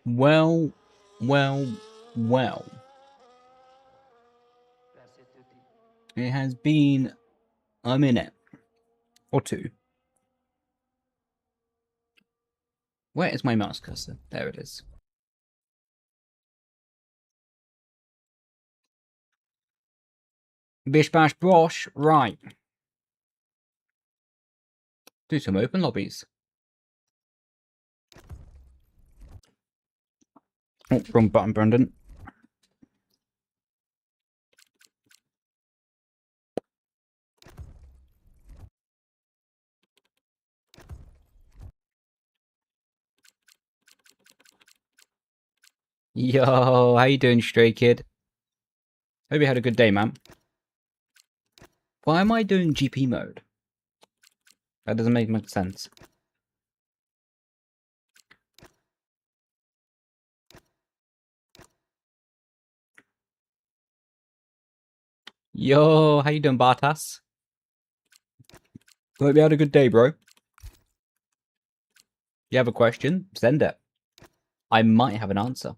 Well, well, well. It has been a minute or two. Where is my mouse cursor? There it is. Bish bash bosh, right. Do some open lobbies. Oh, wrong button, Brendon. Yo, how you doing, Stray Kid? Hope you had a good day, man. Why am I doing GP mode? That doesn't make much sense. Yo, how you doing, Bartas? Hope you had a good day, bro. You have a question? Send it. I might have an answer.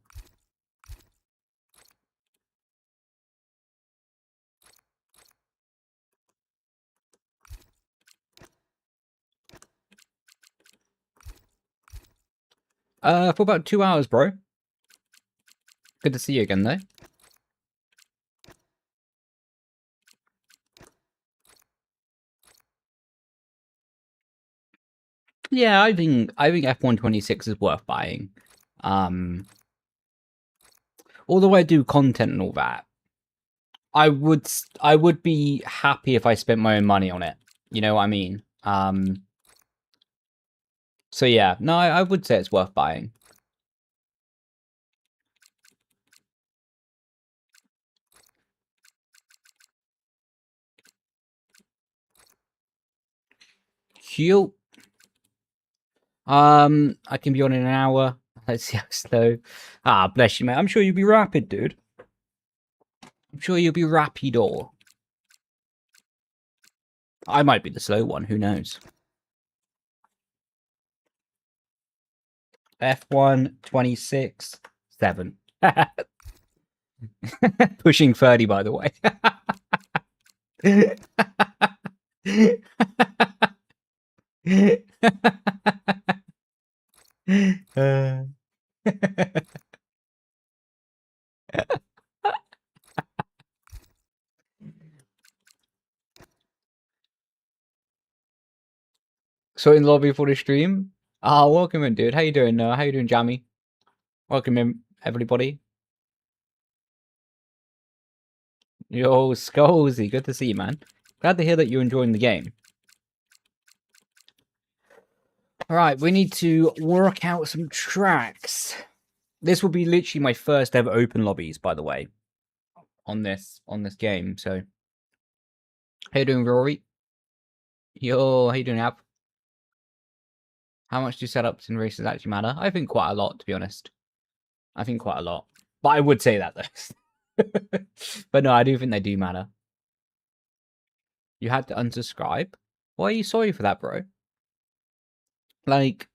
For about 2 hours, bro. Good to see you again, though. Yeah, I think F126 is worth buying. Although I do content and all that, I would be happy if I spent my own money on it. You know what I mean? So yeah, no, I would say it's worth buying. Cute. I can be on in an hour. Let's see how slow. Ah, bless you, mate. I'm sure you'll be rapid, dude. I'm sure you'll be rapido. I might be the slow one. Who knows? F126 7. Pushing 30, by the way. So in lobby for the stream. Ah, welcome in, dude. How you doing? How you doing, Jammy? Welcome in, everybody. Yo, Skullsy, good to see you, man. Glad to hear that you're enjoying the game. Alright, we need to work out some tracks. This will be literally my first ever open lobbies, by the way, on this game. So, how you doing, Rory? Yo, how you doing, Ab? How much do setups in races actually matter? I think quite a lot, to be honest. I think quite a lot. But I would say that, though. But no, I do think they do matter. You had to unsubscribe? Why are you sorry for that, bro? Like,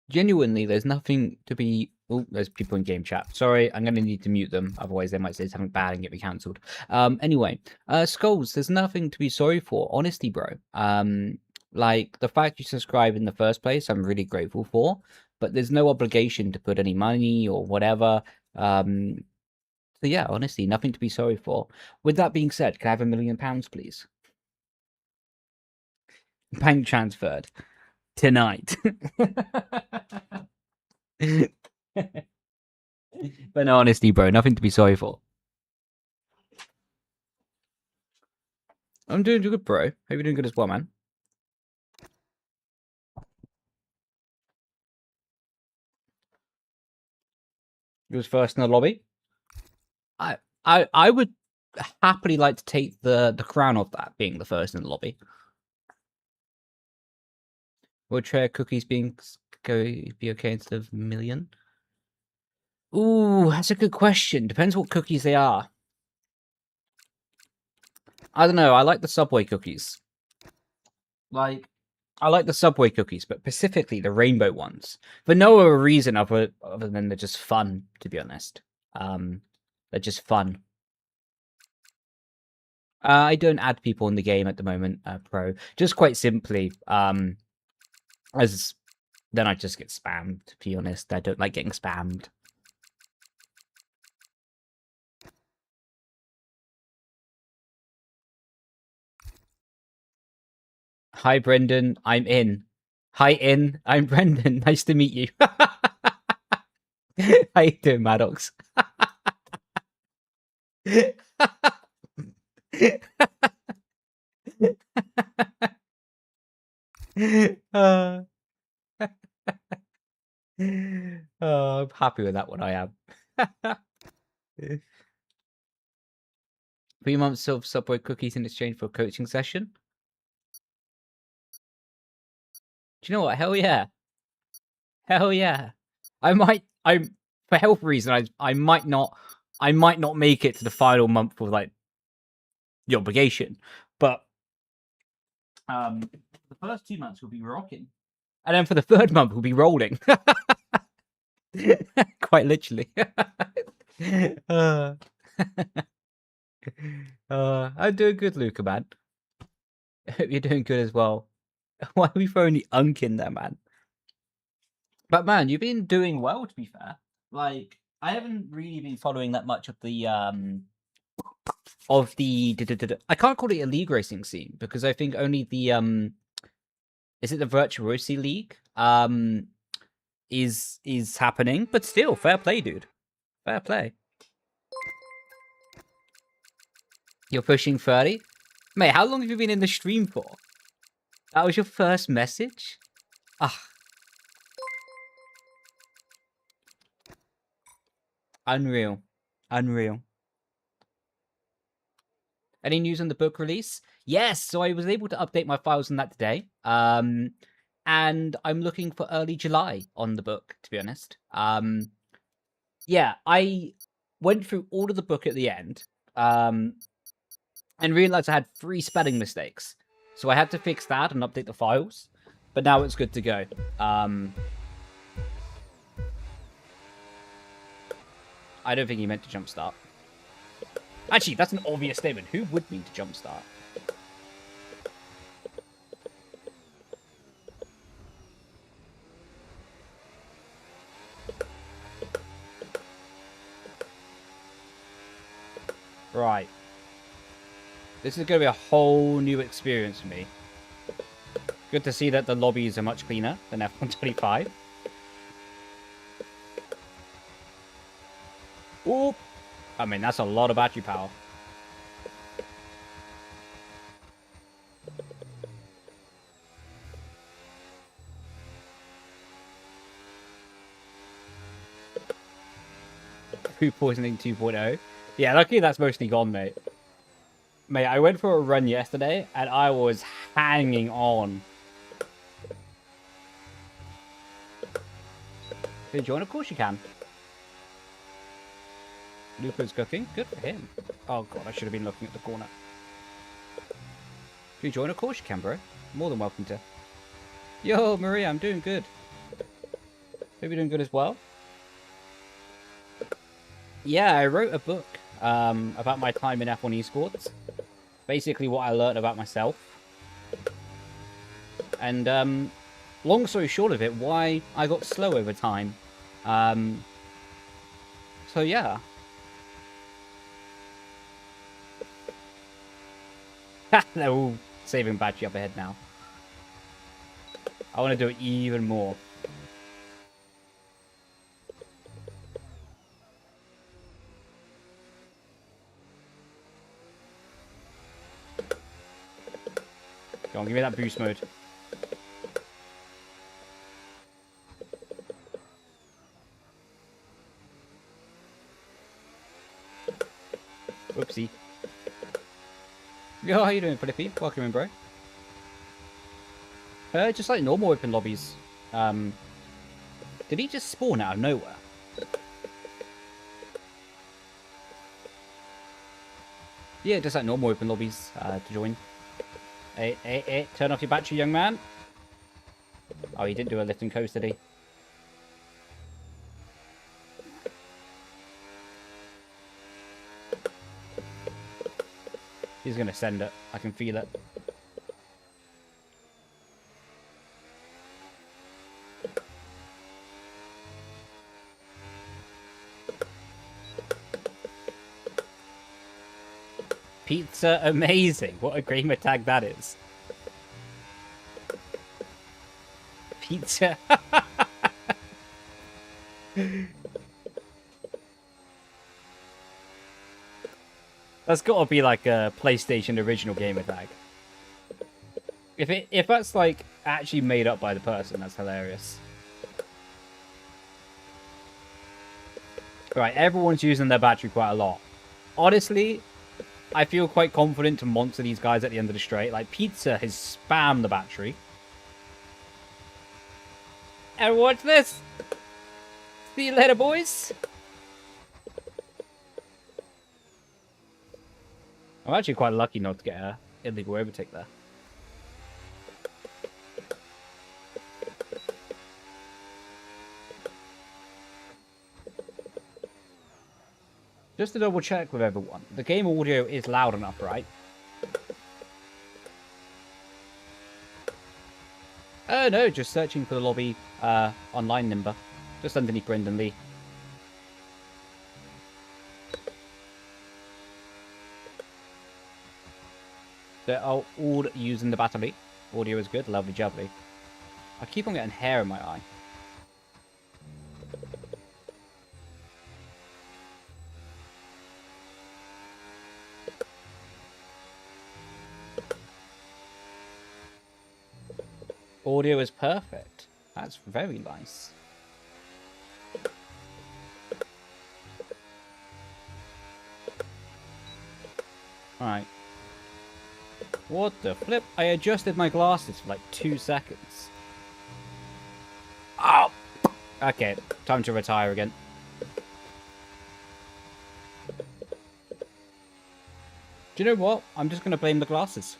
genuinely, there's nothing to be... Oh, there's people in game chat. Sorry, I'm going to need to mute them. Otherwise, they might say something bad and get me cancelled. Anyway, Skulls, there's nothing to be sorry for. Honestly, bro. Like, the fact you subscribe in the first place, I'm really grateful for. But there's no obligation to put any money or whatever. So yeah, honestly, nothing to be sorry for. With that being said, can I have £1 million, please? Bank transferred. Tonight. But no, honestly, bro, nothing to be sorry for. I'm doing good, bro. Hope you're doing good as well, man. You was first in the lobby. I would happily like to take the crown of that, being the first in the lobby. Would share cookies be okay instead of million? Ooh, that's a good question. Depends what cookies they are. I don't know. I like the Subway cookies. Like, I like the Subway cookies, but specifically the rainbow ones. For no other reason other than they're just fun, to be honest. They're just fun. I don't add people in the game at the moment, Pro. Just quite simply, as then I just get spammed, to be honest. I don't like getting spammed. Hi, Brendon. I'm in. Hi, I'm Brendon. Nice to meet you. How you doing, Maddox? I'm happy with that one. I am. 3 months of Subway cookies in exchange for a coaching session. Do you know what? Hell yeah. Hell yeah. For health reasons, I might not make it to the final month of like the obligation, but the first 2 months will be rocking, and then for the third month we'll be rolling. Quite literally. I'm doing good, Luca, man. Hope you're doing good as well. Why are we throwing the unk in there, man? But man, you've been doing well, to be fair. Like, I haven't really been following that much of the I can't call it a league racing scene because I think only the is it the Virtuosi League is happening, but still, fair play, dude. Fair play. You're pushing 30? Mate, how long have you been in the stream for? That was your first message? Ah. Unreal. Unreal. Any news on the book release? Yes, so I was able to update my files on that today. And I'm looking for early July on the book, to be honest. Yeah, I went through all of the book at the end, and realized I had 3 spelling mistakes. So I had to fix that and update the files. But now it's good to go. I don't think he meant to jumpstart. Actually, that's an obvious statement. Who would mean to jumpstart? Right. This is going to be a whole new experience for me. Good to see that the lobbies are much cleaner than F125. Oop! I mean, that's a lot of battery power. Food poisoning 2.0. Yeah, luckily that's mostly gone, mate. Mate, I went for a run yesterday, and I was hanging on. Can you join? Of course you can. Lupo's cooking. Good for him. Oh, God, I should have been looking at the corner. Can you join? Of course you can, bro. More than welcome to. Yo, Maria, I'm doing good. Hope you're doing good as well. Yeah, I wrote a book about my time in F1 esports. Basically what I learned about myself. And long story short of it, why I got slow over time. So yeah. They're all saving battery up ahead now. I want to do it even more. Go on, give me that boost mode. Oopsie. Yo, how you doing, Flippy? Welcome in, bro. Just like normal open lobbies. Did he just spawn out of nowhere? Yeah, just like normal open lobbies to join. Hey, turn off your battery, young man. Oh, he didn't do a lift and coast, did he? He's going to send it. I can feel it. Pizza amazing. What a gamer tag that is. Pizza. That's got to be like a PlayStation original gamer tag. If that's like actually made up by the person, that's hilarious. Right, everyone's using their battery quite a lot. Honestly, I feel quite confident to monster these guys at the end of the straight. Like, Pizza has spammed the battery. And watch this! See you later, boys! I'm actually quite lucky not to get an illegal overtake there. Just to double check with everyone, the game audio is loud enough, right? Oh no, just searching for the lobby online number. Just underneath Brendon, Leigh. They're all using the battery. Audio is good, lovely jubbly. I keep on getting hair in my eye. Audio is perfect. That's very nice. Alright. What the flip? I adjusted my glasses for like 2 seconds. Oh! Okay, time to retire again. Do you know what? I'm just going to blame the glasses.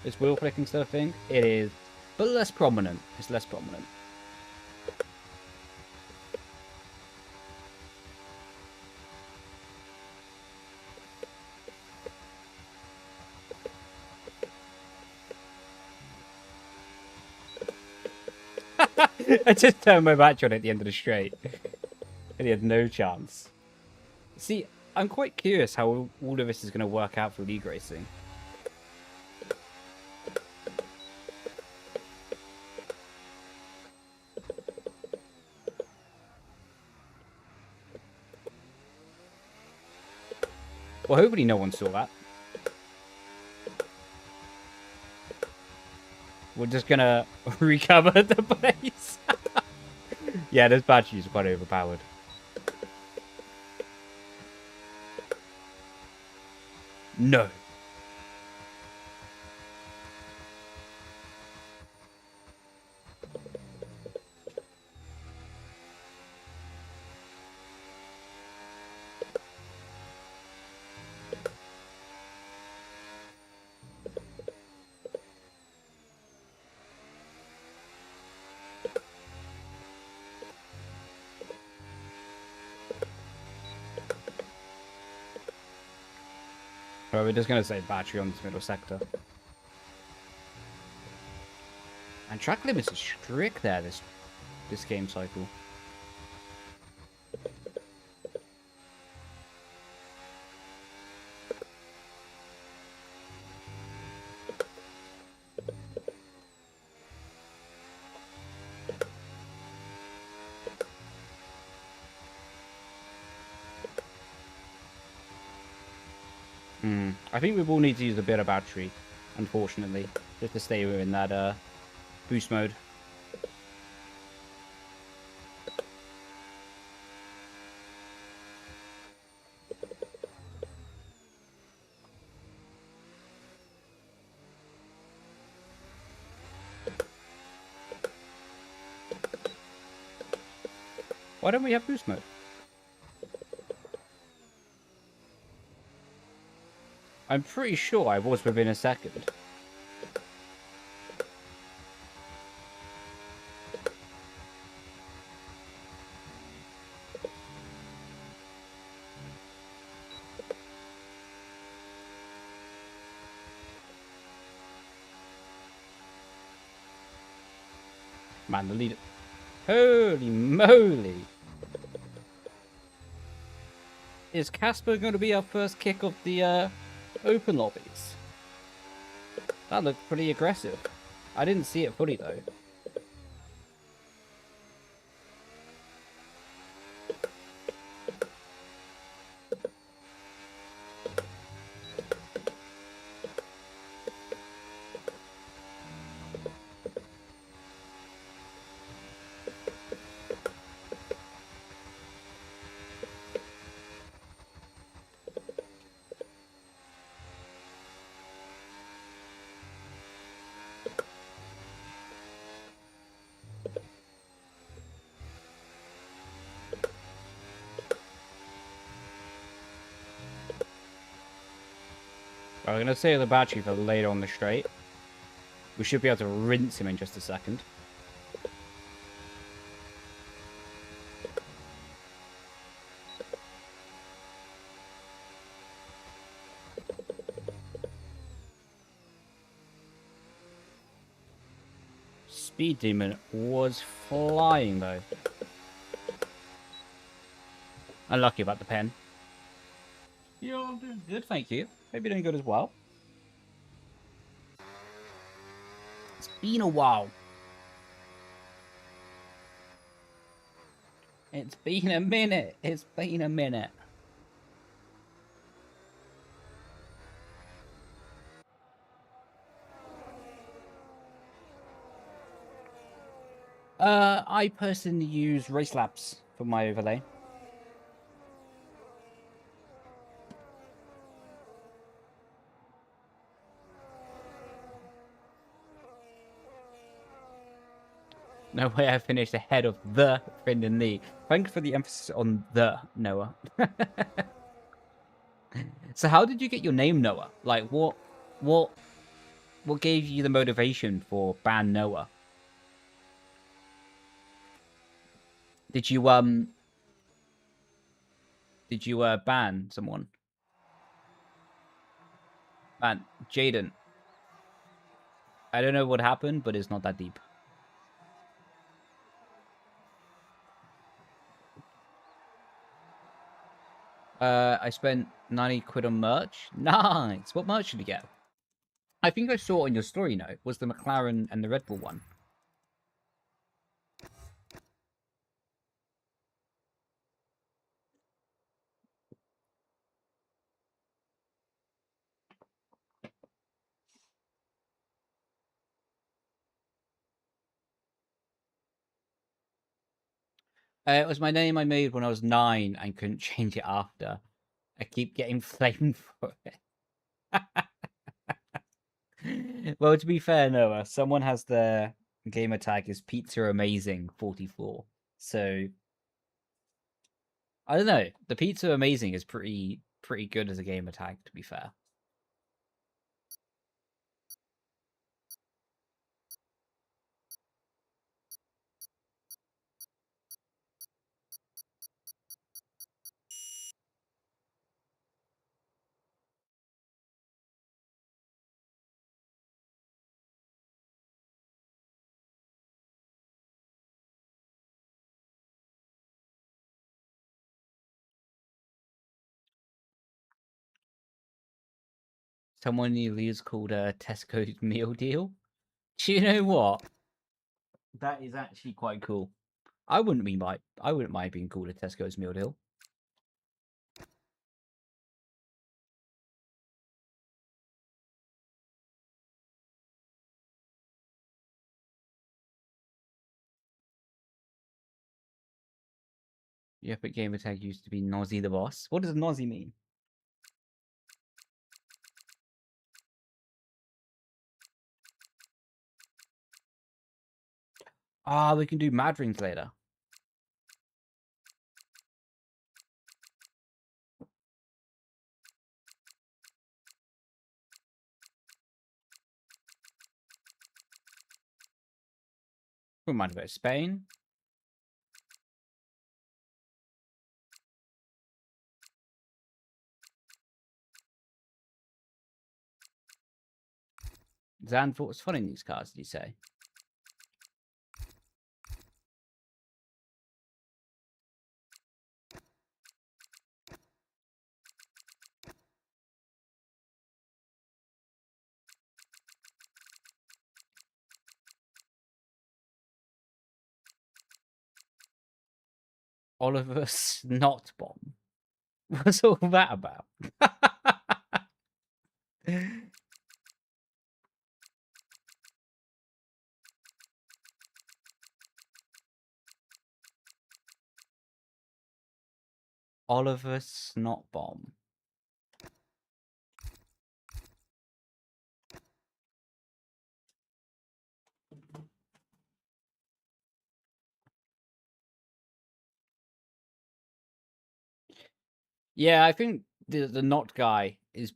Is wheel flicking still a thing? It is, but less prominent. It's less prominent. I just turned my battery on at the end of the straight. And he had no chance. See, I'm quite curious how all of this is going to work out for League Racing. Well, hopefully no one saw that. We're just gonna recover the place. Yeah, this battery is quite overpowered. No. Well, we're just going to say battery on this middle sector. And track limits are strict there, this game cycle. I think we will need to use a bit of battery, unfortunately, just to stay within that boost mode. Why don't we have boost mode? I'm pretty sure I was within a second. Man, the leader. Holy moly! Is Casper going to be our first kick of the open lobbies? That looked pretty aggressive. I didn't see it fully though. I'm going to save the battery for later on the straight. We should be able to rinse him in just a second. Speed Demon was flying though. Unlucky about the pen. Yeah, I'm doing good, thank you. Hope you're doing good as well. It's been a while. It's been a minute. It's been a minute. I personally use Race Labs for my overlay. No way I finished ahead of the Brendon Leigh. Thanks for the emphasis on the, Noah. So how did you get your name, Noah? Like, what gave you the motivation for ban Noah? Did you ban someone? Man, Jaden. I don't know what happened, but it's not that deep. I spent 90 quid on merch. Nice. What merch did you get? I think I saw on your story note was the McLaren and the Red Bull one. It was my name I made when I was 9 and couldn't change it after. I keep getting flamed for it. Well, to be fair, Noah, someone has their gamer tag is Pizza Amazing 44. So I don't know. The Pizza Amazing is pretty good as a gamer tag, to be fair. Someone new is called a Tesco's meal deal. Do you know what? That is actually quite cool. I wouldn't mind being called a Tesco's meal deal. Yeah, but gamer tag used to be Nozzy the boss. What does Nozzy mean? Ah, we can do Mad Rings later. Wouldn't mind a bit of Spain. Zan thought it was fun in these cars, did you say? Oliver Snotbomb. What's all that about? Oliver Snotbomb. Yeah, I think the not guy is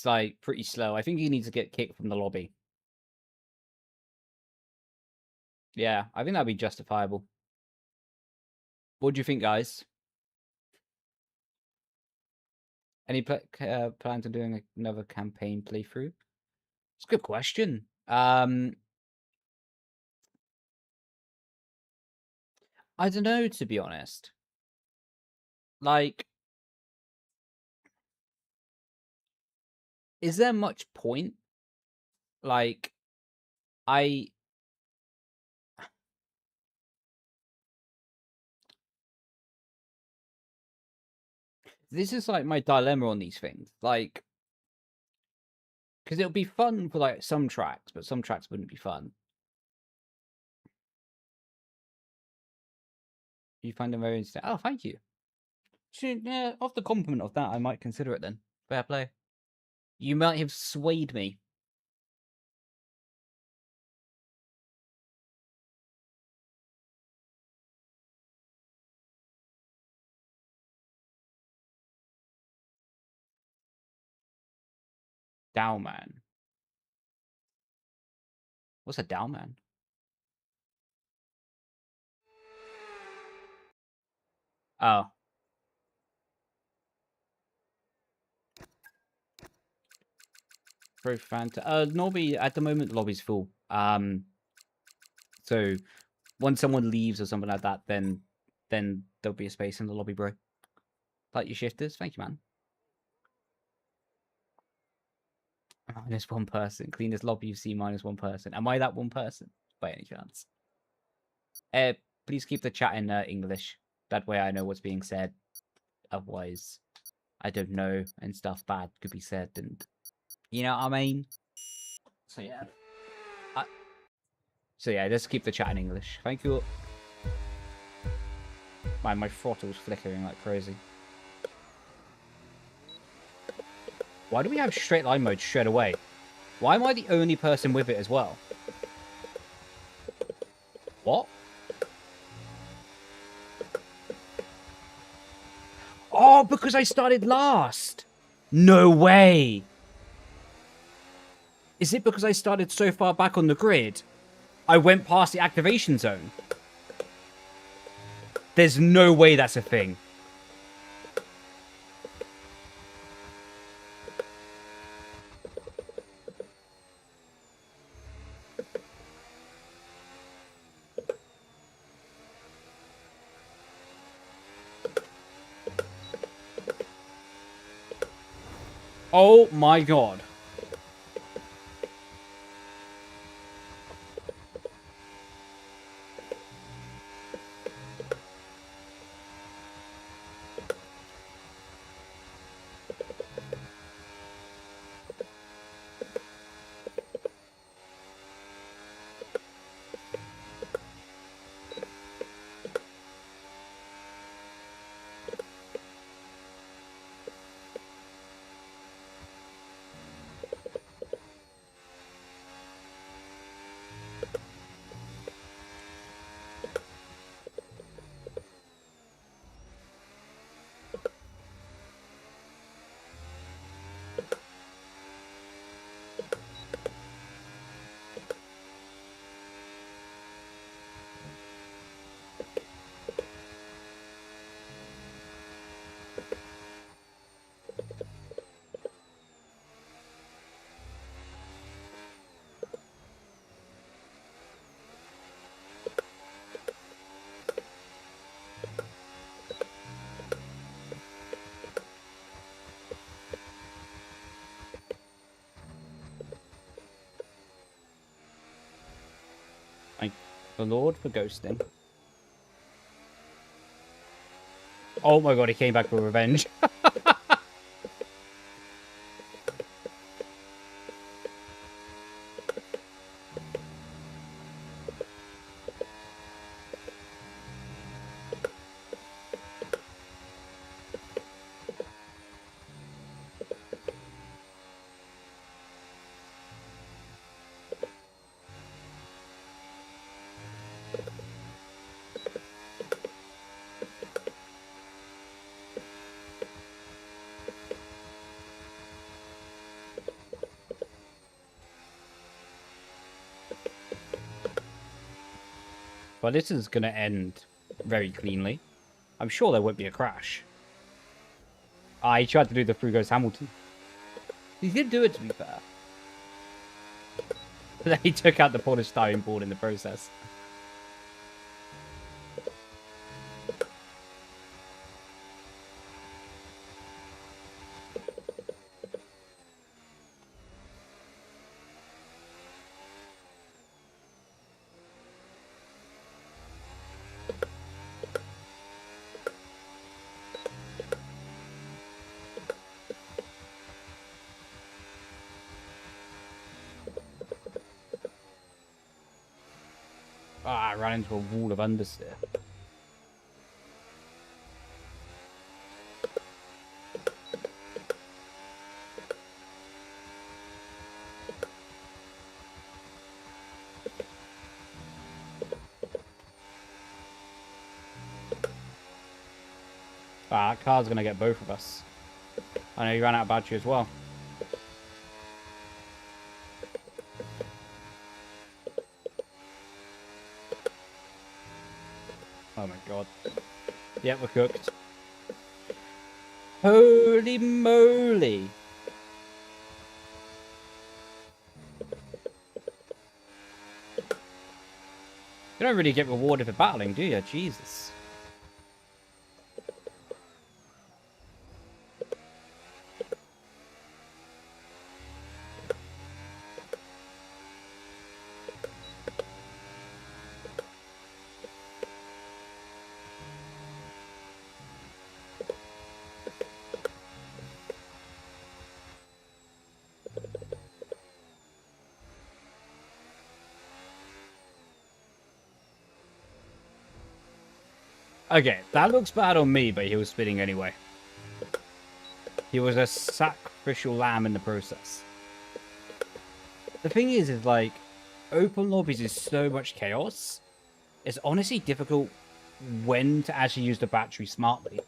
like pretty slow. I think he needs to get kicked from the lobby. Yeah, I think that'd be justifiable. What do you think, guys? Any plans on doing another campaign playthrough? It's a good question. I don't know, to be honest. Like, is there much point? Like, this is like my dilemma on these things. Like, because it'll be fun for like some tracks, but some tracks wouldn't be fun. You find them very interesting. Oh, thank you. Yeah, off the compliment of that, I might consider it then. Fair play. You might have swayed me. Dowman. What's a Dowman? Oh. Very fantastic. Lobby, at the moment, the lobby's full. So once someone leaves or something like that, then there'll be a space in the lobby, bro. Like your shifters. Thank you, man. -1 person. Cleanest lobby you've seen, -1 person. Am I that one person, by any chance? Please keep the chat in English. That way I know what's being said. Otherwise, I don't know, and stuff bad could be said, and you know what I mean? So yeah. So yeah, just keep the chat in English. Thank you. My throttle's flickering like crazy. Why do we have straight line mode straight away? Why am I the only person with it as well? What? Oh, because I started last. No way. Is it because I started so far back on the grid? I went past the activation zone. There's no way that's a thing. Oh my god. The Lord for ghosting. Oh my god, he came back for revenge. But this is going to end very cleanly. I'm sure there won't be a crash. He tried to do the Through Goes Hamilton. He did do it, to be fair. But then he took out the polystyrene board in the process. I ran into a wall of understeer. That car's going to get both of us. I know he ran out of battery as well. Oh my god. Yeah, we're cooked. Holy moly. You don't really get rewarded for battling, do you? Jesus. Okay, that looks bad on me, but he was spinning anyway. He was a sacrificial lamb in the process. The thing is like, open lobbies is so much chaos. It's honestly difficult when to actually use the battery smartly.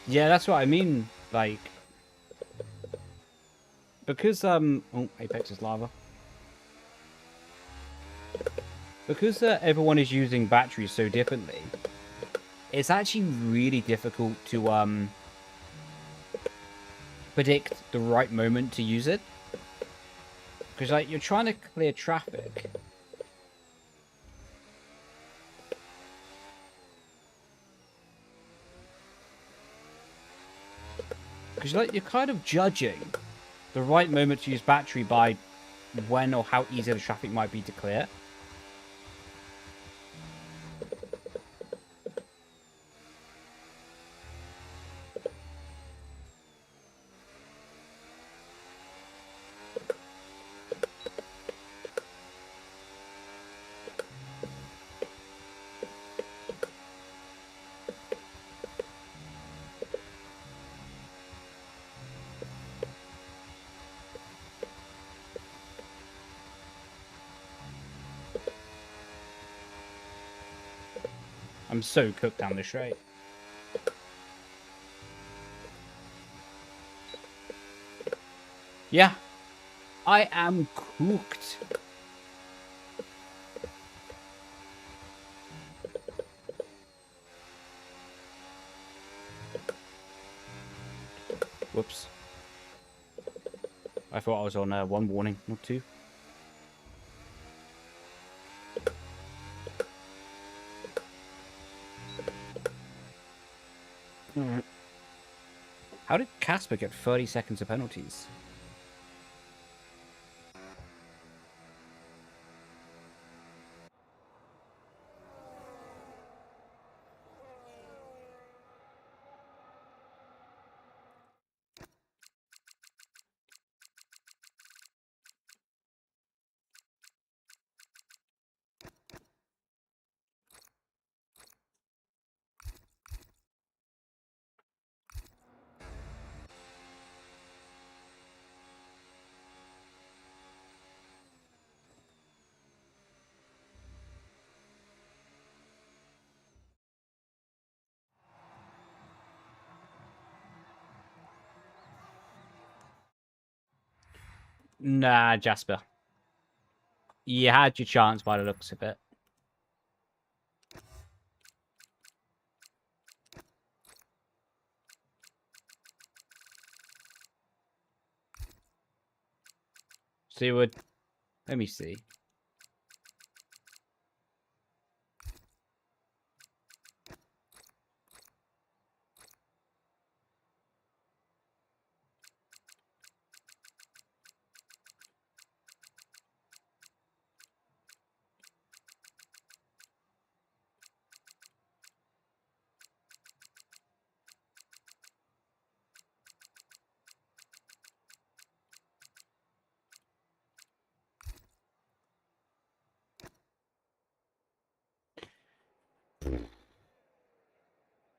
Yeah, that's what I mean. Like, because oh, Apex is lava. Because everyone is using batteries so differently, it's actually really difficult to predict the right moment to use it. Because like you're trying to clear traffic. Because like you're kind of judging the right moment to use battery by when or how easy the traffic might be to clear. I'm so cooked down the straight. Yeah, I am cooked. Whoops. I thought I was on one warning, not two. Alright. How did Casper get 30 seconds of penalties? Nah, Jasper. You had your chance by the looks of it. So you would... Let me see.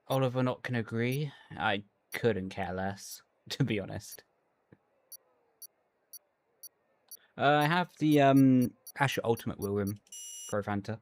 Oliver not can agree. I couldn't care less, to be honest. I have the Asher Ultimate Wheel Rim Pro Fanta.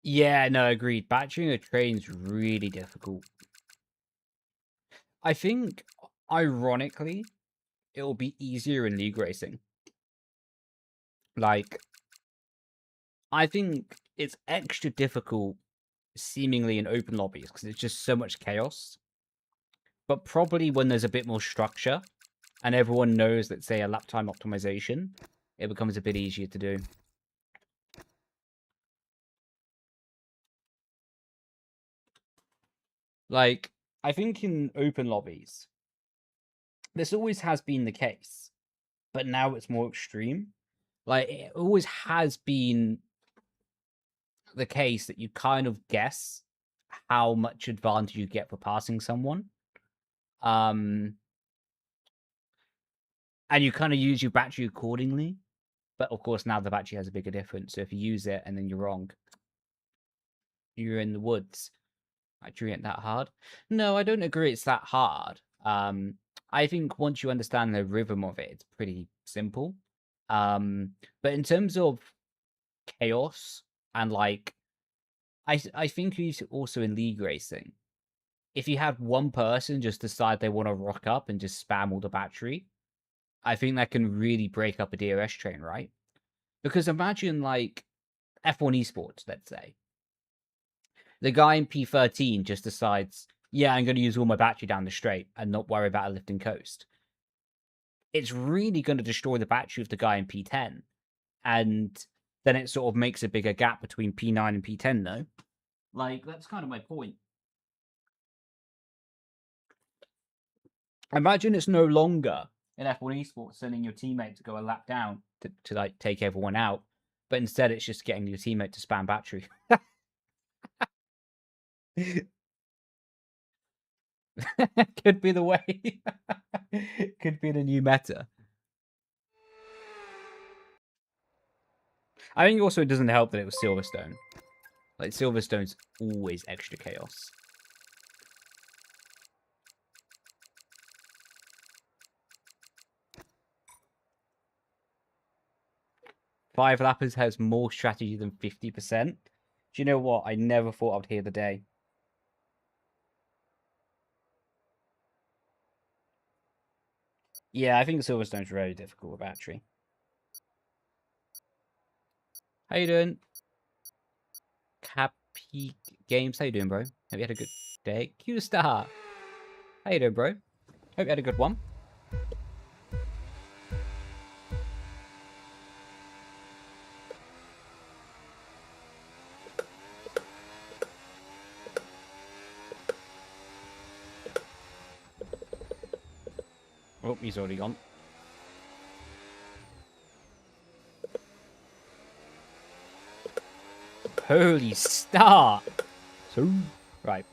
Yeah, no, agreed. Batching a train's really difficult. I think, ironically, it'll be easier in league racing. Like, I think it's extra difficult, seemingly, in open lobbies, because it's just so much chaos. But probably when there's a bit more structure, and everyone knows, let's say, a lap time optimization, it becomes a bit easier to do. Like, I think in open lobbies, this always has been the case, but now it's more extreme. Like, it always has been the case that you kind of guess how much advantage you get for passing someone. And you kind of use your battery accordingly. But of course, now the battery has a bigger difference. So if you use it and then you're wrong, you're in the woods. Actually, ain't that hard? No, I don't agree it's that hard. I think once you understand the rhythm of it, it's pretty simple. But in terms of chaos and like, I think you also in league racing, if you have one person just decide they want to rock up and just spam all the battery, I think that can really break up a DRS train, right? Because imagine like F1 esports, let's say. The guy in P13 just decides, yeah, I'm going to use all my battery down the straight and not worry about a lift and coast. It's really going to destroy the battery of the guy in P10. And then it sort of makes a bigger gap between P9 and P10, though. Like, that's kind of my point. Imagine it's no longer in F1 esports sending your teammate to go a lap down to like take everyone out, but instead it's just getting your teammate to spam battery. Could be the way. Could be the new meta. I think also it doesn't help that it was Silverstone. Like, Silverstone's always extra chaos. Five Lappers has more strategy than 50%. Do you know what? I never thought I'd hear the day. Yeah, I think Silverstone's very difficult with battery. How you doing? Cappy Games, how you doing, bro? Have you had a good day? Q-Star, how you doing, bro? Hope you had a good one. Oh, he's already gone. Holy star! So, right.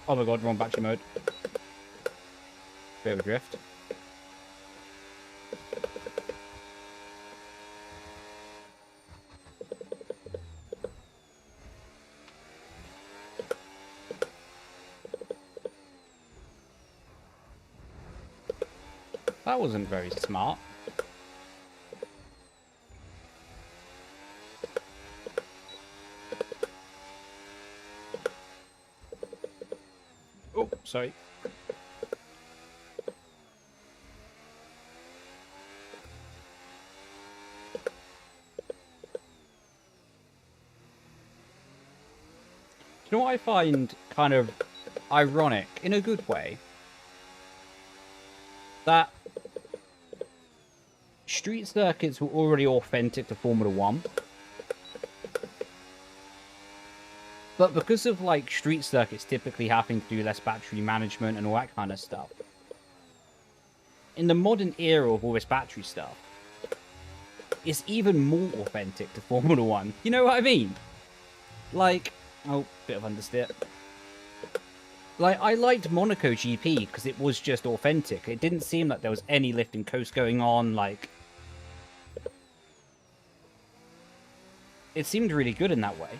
Oh my god, wrong battery mode. Bit of a drift. That wasn't very smart. Oh, sorry. You know what I find kind of ironic, in a good way? That street circuits were already authentic to Formula 1. But because of, like, street circuits typically having to do less battery management and all that kind of stuff, in the modern era of all this battery stuff, it's even more authentic to Formula 1. You know what I mean? Like, oh, bit of understeer. Like, I liked Monaco GP because it was just authentic. It didn't seem like there was any lift and coast going on, like... It seemed really good in that way.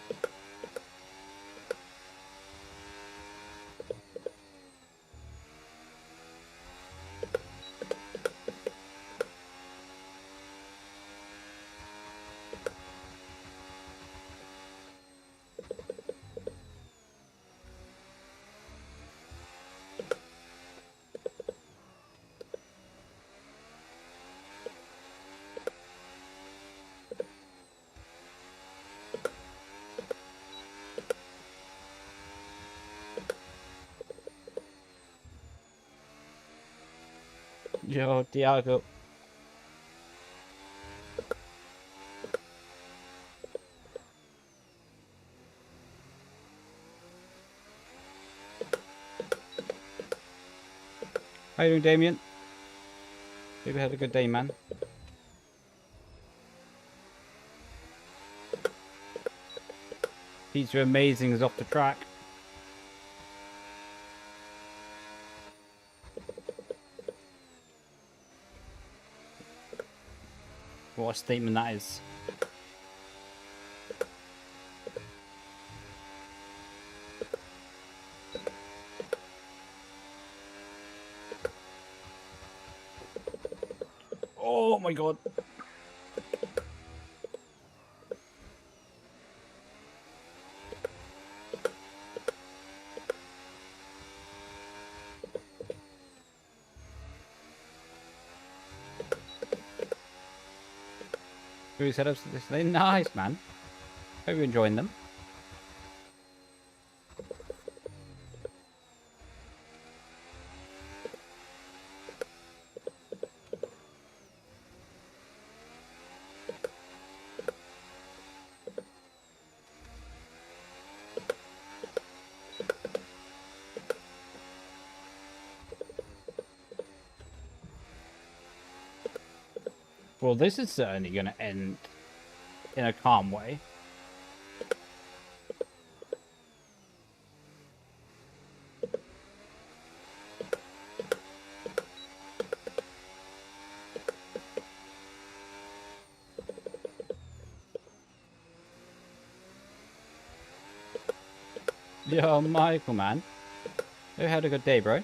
Yo, Diago. How you doing, Damien? Hope you had a good day, man. Pizza Amazing is off the track. What a statement that is. Oh my god. Who set up this thing? Nice, man. Hope you're enjoying them. Well, this is certainly going to end in a calm way. Yo, Michael, man. You had a good day, bro.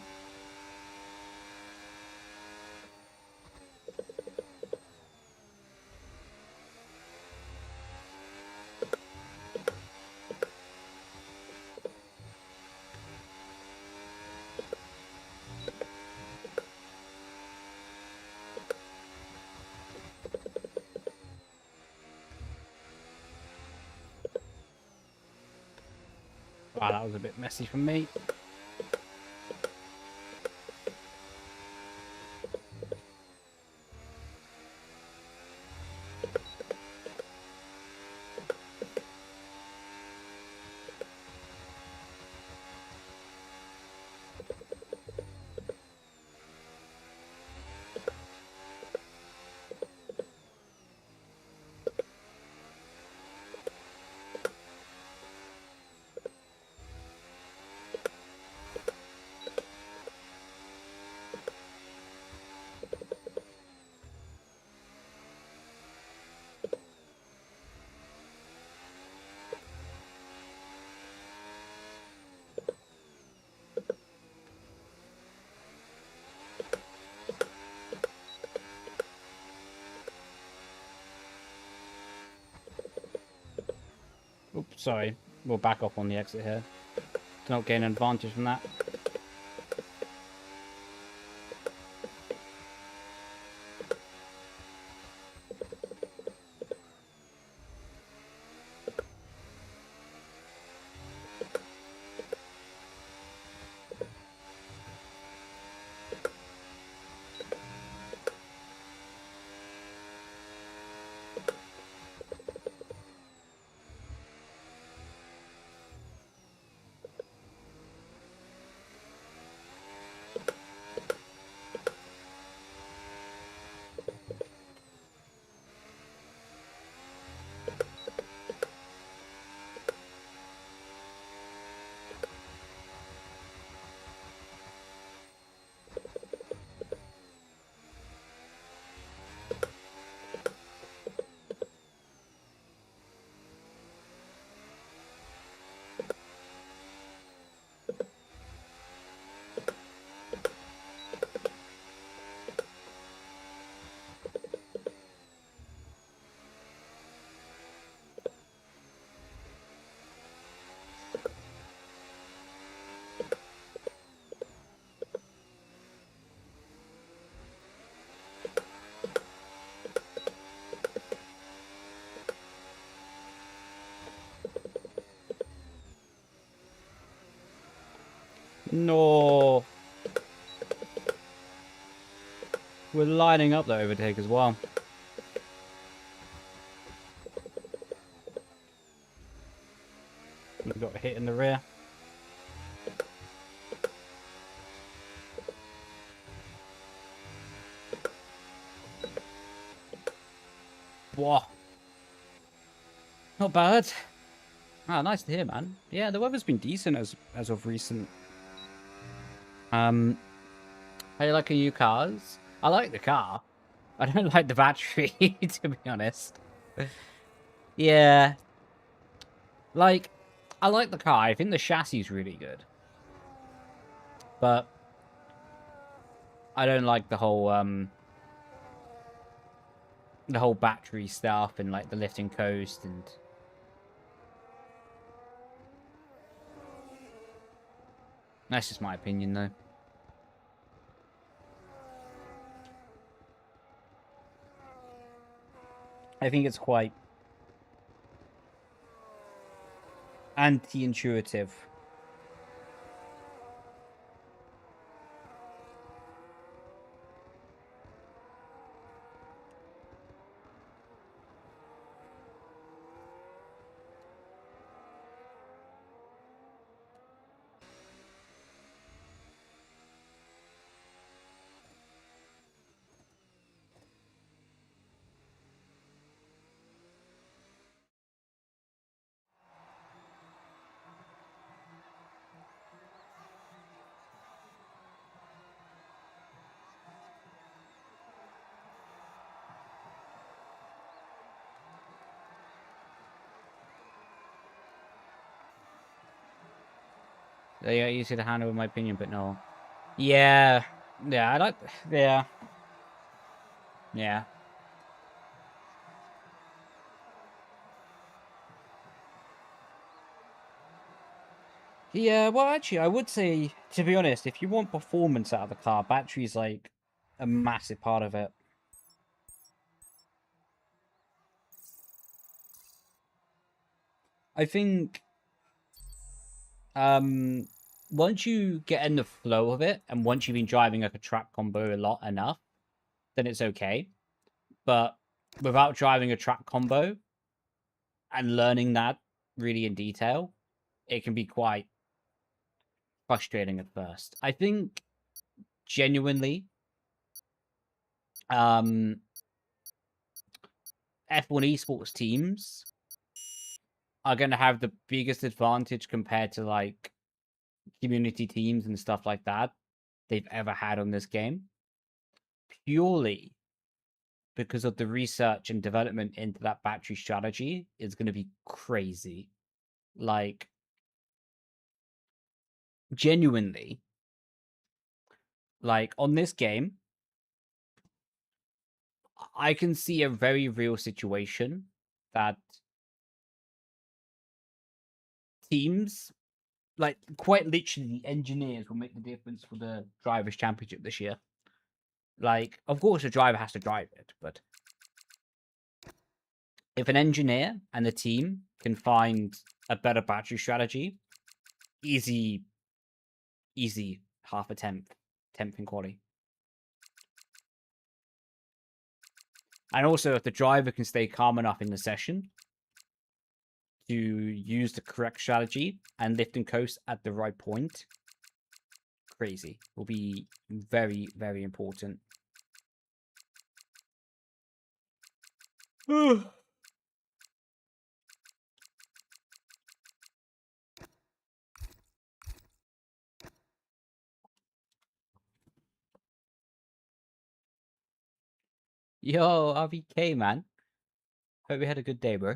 Wow, that was a bit messy for me. Oops, sorry. We'll back off on the exit here. To not gain an advantage from that. No. We're lining up the overtake as well. We've got a hit in the rear. Whoa. Not bad. Ah, nice to hear, man. Yeah, the weather's been decent as of recent. How you liking your cars? I like the car. I don't like the battery, to be honest. Yeah. Like, I like the car. I think the chassis is really good. But I don't like the whole battery stuff and like the lift and coast and that's just my opinion though. I think it's quite anti-intuitive. They are easy to handle, in my opinion, but no. Yeah, yeah, I like. Yeah, yeah. Yeah, well, actually, I would say, to be honest, if you want performance out of the car, battery's like a massive part of it. I think um once you get in the flow of it, and once you've been driving like a track combo a lot enough, then it's okay. But without driving a track combo and learning that really in detail, it can be quite frustrating at first. I think genuinely, um, F1 esports teams are going to have the biggest advantage compared to like community teams and stuff like that they've ever had on this game, purely because of the research and development into that battery strategy is going to be crazy. Like, genuinely, like on this game, I can see a very real situation that teams, like quite literally, engineers will make the difference for the drivers' championship this year. Like, of course, the driver has to drive it, but if an engineer and the team can find a better battery strategy, easy, easy half a tenth in quality. And also, if the driver can stay calm enough in the session to use the correct strategy and lift and coast at the right point, crazy. Will be very, very important. Yo, RVK, man. Hope you had a good day, bro.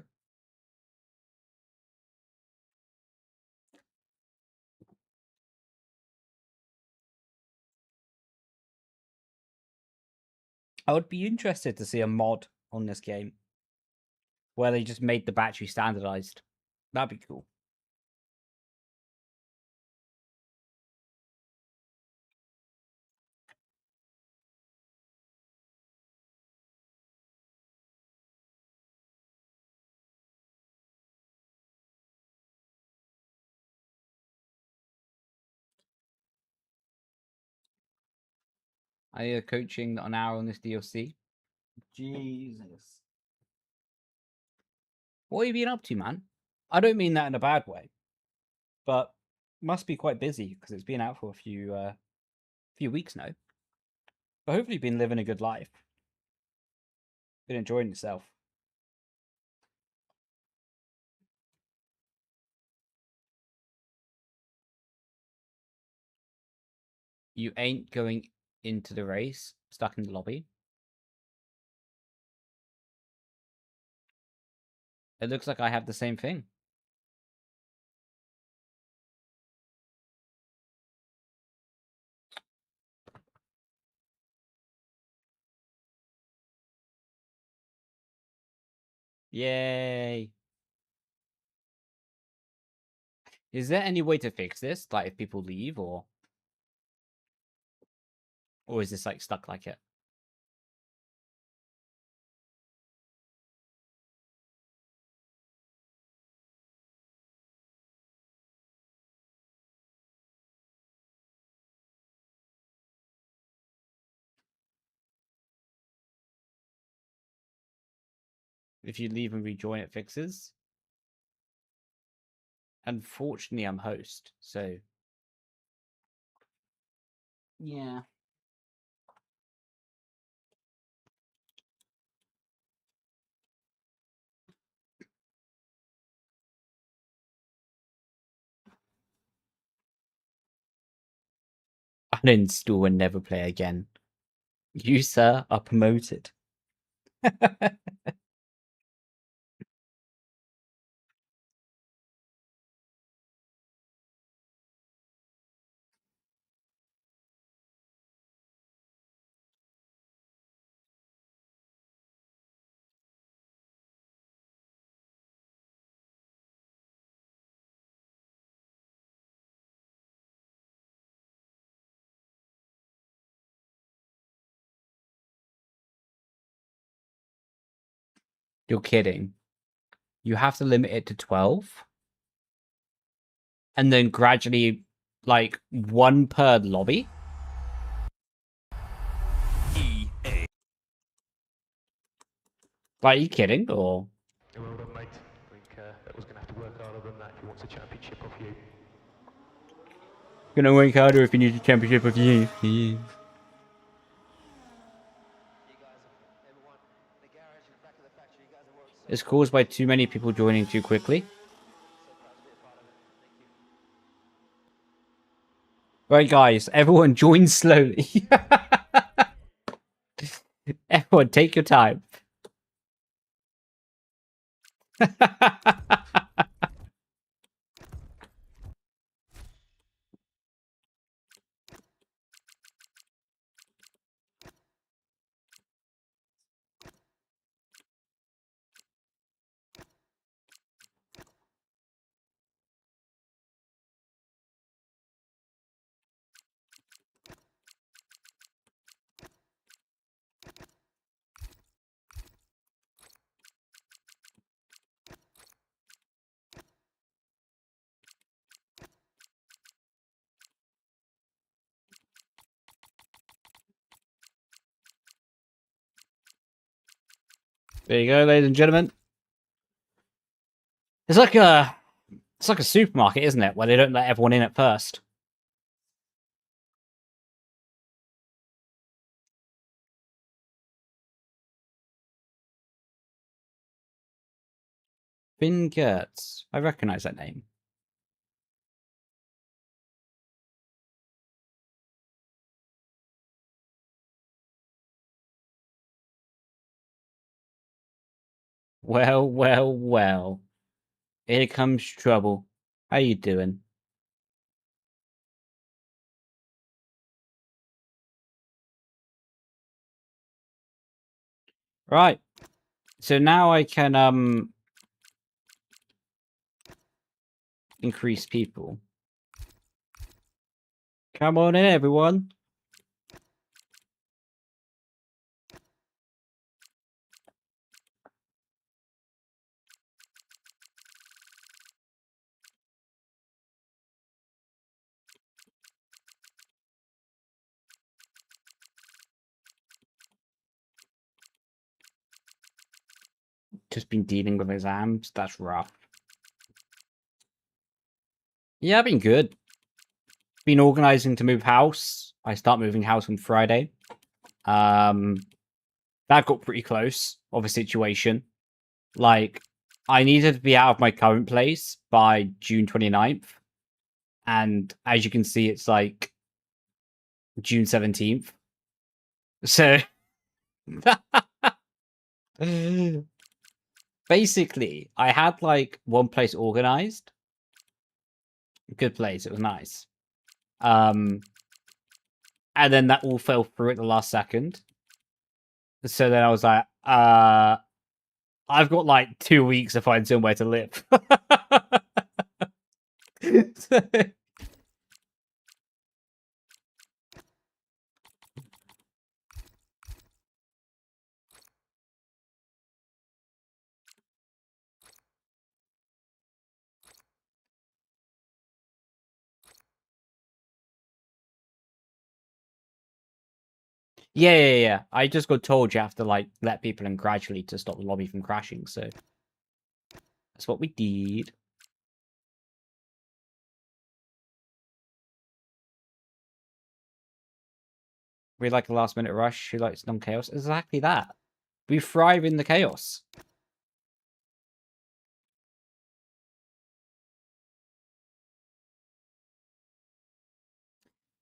I would be interested to see a mod on this game where they just made the battery standardized. That'd be cool. I are coaching an hour on this DLC. Jesus. What have you been up to, man? I don't mean that in a bad way, but must be quite busy because it's been out for a few weeks now. But hopefully, you've been living a good life. Been enjoying yourself. You ain't going into the race stuck in the lobby. It looks like I have the same thing. Yay. Is there any way to fix this? Like if people leave or is this like stuck like it? If you leave and rejoin it fixes? Unfortunately, I'm host, so yeah. Uninstall and never play again. You, sir, are promoted. You're kidding. You have to limit it to 12. And then gradually, like, 1 per lobby? EA. Are you kidding, or? Well done, mate. I think that was going to have to work harder than that if he wants a championship off you. Gonna work harder if you need a championship of you. Yeah. It's caused by too many people joining too quickly. Right, guys, everyone join slowly. Everyone, take your time. There you go, ladies and gentlemen. It's like a supermarket, isn't it? Where they don't let everyone in at first. Finn Gertz. I recognize that name. Well, well, well. Here comes trouble. How you doing? Right. So now I can increase people. Come on in, everyone. Just been dealing with exams. That's rough. Yeah, I've been good. Been organizing to move house. I start moving house on Friday. That got pretty close of a situation. Like, I needed to be out of my current place by June 29th. And as you can see, it's like June 17th. So basically, I had like one place organized. Good place, it was nice. And then that all fell through at the last second. So then I was like, I've got like 2 weeks to find somewhere to live. Yeah. I just got told you have to like let people in gradually to stop the lobby from crashing, so that's what we did. We like a last minute rush. Who likes non-chaos? Exactly that. We thrive in the chaos.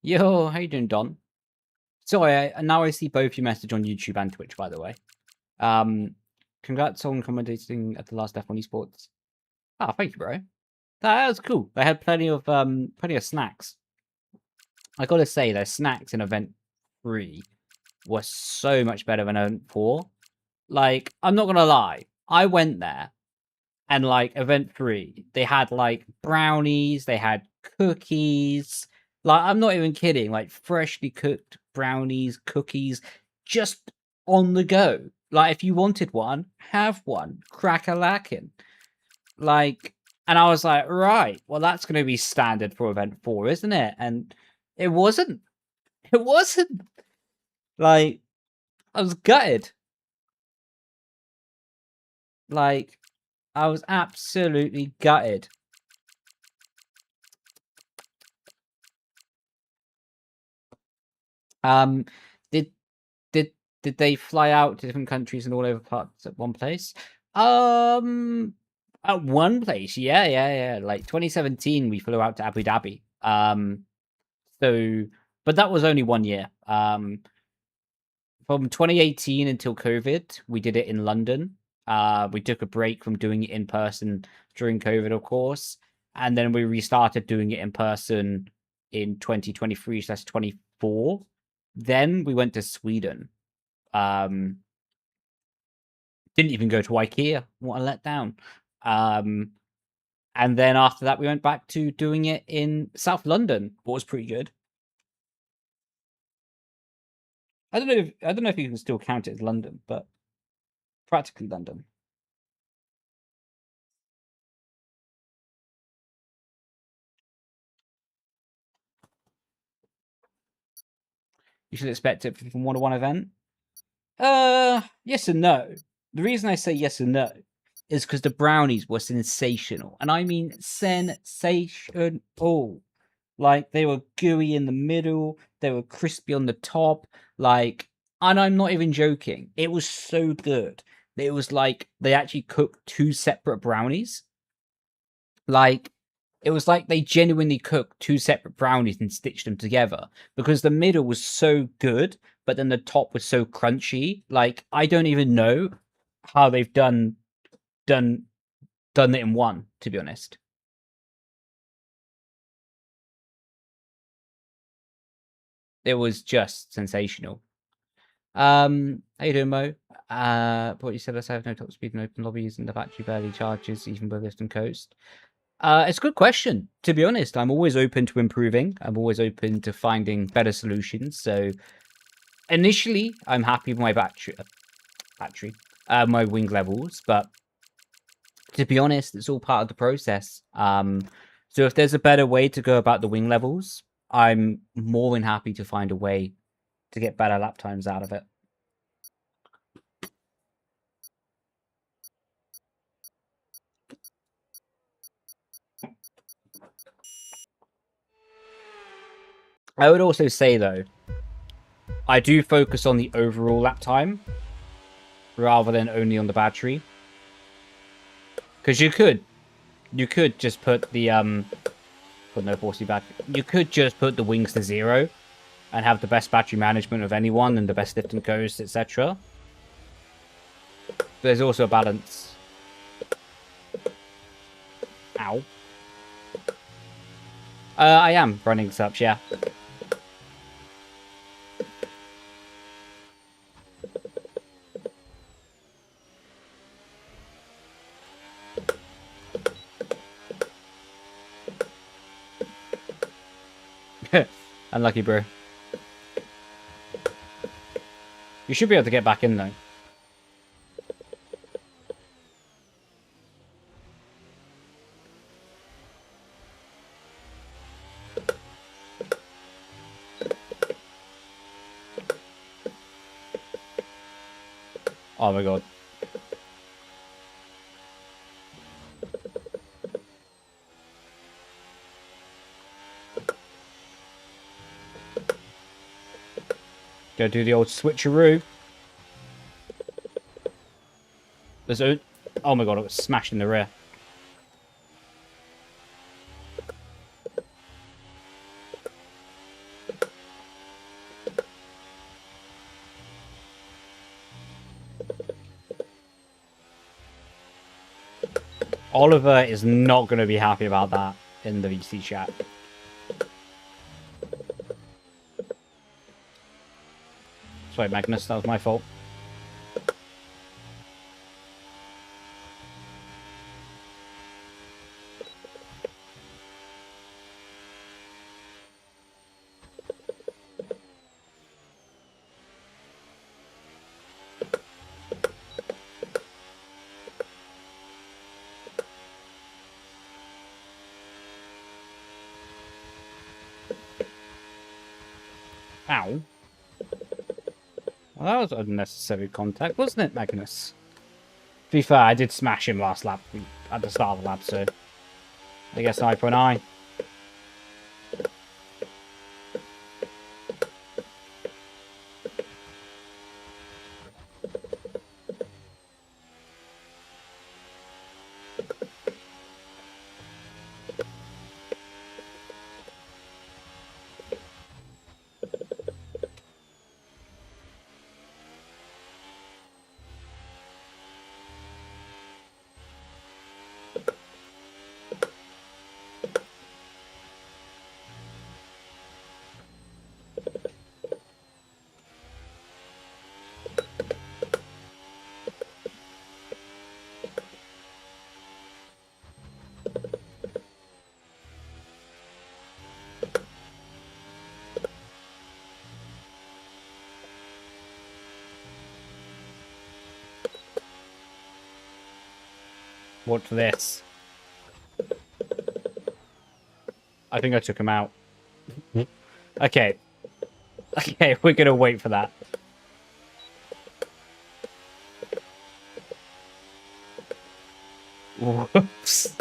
Yo, how you doing, Don? Sorry, now I see both your message on YouTube and Twitch, by the way. Congrats on commentating at the last F1 Esports. Ah, thank you, bro. That was cool. They had plenty of snacks. I gotta say, their snacks in Event 3 were so much better than Event 4. Like, I'm not gonna lie. I went there, and like Event 3, they had like brownies, they had cookies. Like, I'm not even kidding. Like, freshly cooked brownies, cookies, just on the go. Like, if you wanted one, have one. Crack-a-lackin'. Like, and I was like, right, well, that's going to be standard for Event 4, isn't it? And it wasn't. It wasn't. Like, I was gutted. Like, I was absolutely gutted. Did did they fly out to different countries and all over parts at one place? At one place, yeah. Like 2017, we flew out to Abu Dhabi. So, but that was only 1 year. From 2018 until COVID, we did it in London. We took a break from doing it in person during COVID, of course, and then we restarted doing it in person in 2023/24. Then we went to Sweden. Didn't even go to IKEA. What a letdown. And then after that, we went back to doing it in South London. What was pretty good. I don't know if you can still count it as London, but practically London. You should expect it from 1-to-1 event. Yes and no. The reason I say yes and no is because the brownies were sensational, and I mean sensational. Like, they were gooey in the middle, they were crispy on the top, like, and I'm not even joking. It was so good. It was like they actually cooked 2 separate brownies. Like, it was like they genuinely cooked 2 separate brownies and stitched them together, because the middle was so good, but then the top was so crunchy. Like, I don't even know how they've done it in one, to be honest. It was just sensational. How you doing, Mo? What you said, I have no top speed in open lobbies, and the battery barely charges even with lift and coast. It's a good question. To be honest, I'm always open to improving. I'm always open to finding better solutions. So initially, I'm happy with my my wing levels, but to be honest, it's all part of the process. So if there's a better way to go about the wing levels, I'm more than happy to find a way to get better lap times out of it. I would also say, though, I do focus on the overall lap time rather than only on the battery. Because you could just put the put no forcey battery. You could just put the wings to 0 and have the best battery management of anyone and the best lift and coast, etc. There's also a balance. Ow. I am running subs, yeah. Unlucky, bro. You should be able to get back in, though. Oh my god. Go do the old switcheroo. There's a... Oh my god, it was smashed in the rear. Oliver is not going to be happy about that in the VC chat. Sorry, Magnus, that was my fault. Ow. Well, that was unnecessary contact, wasn't it, Magnus? To be fair, I did smash him last lap at the start of the lap, so I guess eye for an eye. What's this? I think I took him out. Okay. Okay, we're gonna wait for that. Whoops.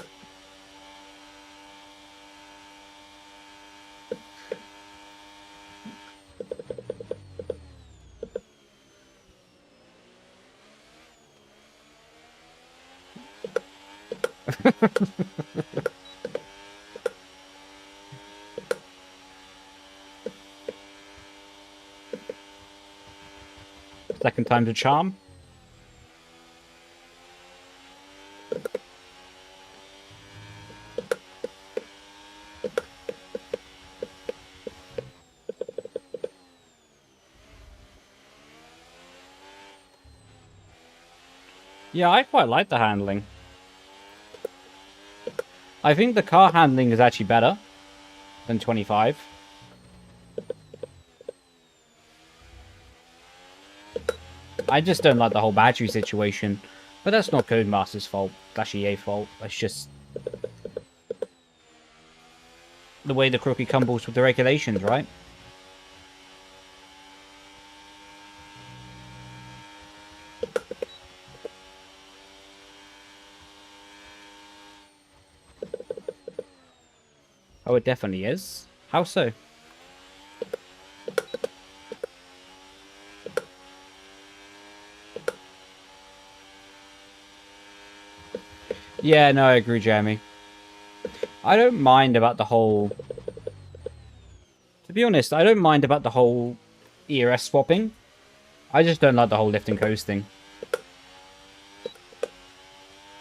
Second time's a charm. Yeah, I quite like the handling. I think the car handling is actually better than 25. I just don't like the whole battery situation. But that's not Codemaster's fault. That's EA's fault. That's just the way the cookie crumbles with the regulations, right? Oh, it definitely is. How so? Yeah, no, I agree, Jeremy. I don't mind about the whole... To be honest, I don't mind about the whole ERS swapping. I just don't like the whole lift and coast thing.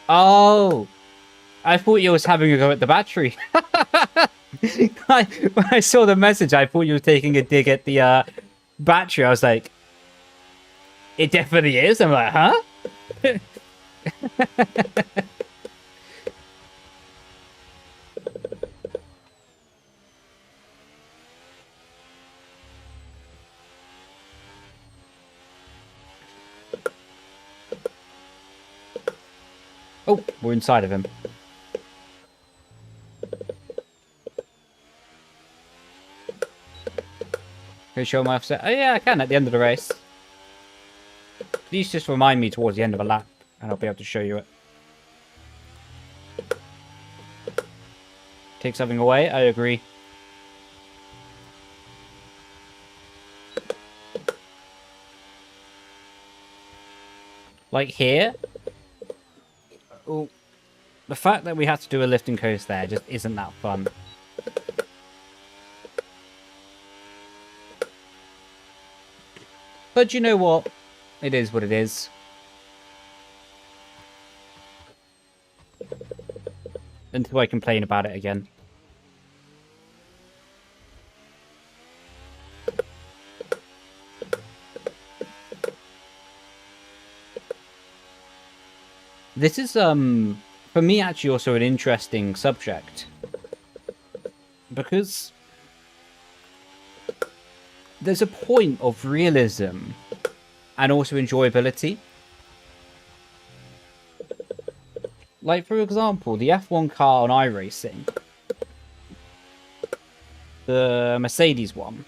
Oh! I thought you was having a go at the battery. When I saw the message, I thought you were taking a dig at the battery. I was like, it definitely is. I'm like, huh? Oh, we're inside of him. Can I show my offset? Oh yeah, I can at the end of the race. Please just remind me towards the end of a lap, and I'll be able to show you it. Take something away? I agree. Like here? Oh, the fact that we had to do a lift and coast there just isn't that fun. But you know what? It is what it is. Until I complain about it again. This is, for me, actually also an interesting subject. Because there's a point of realism and also enjoyability. Like, for example, the F1 car on iRacing. The Mercedes one.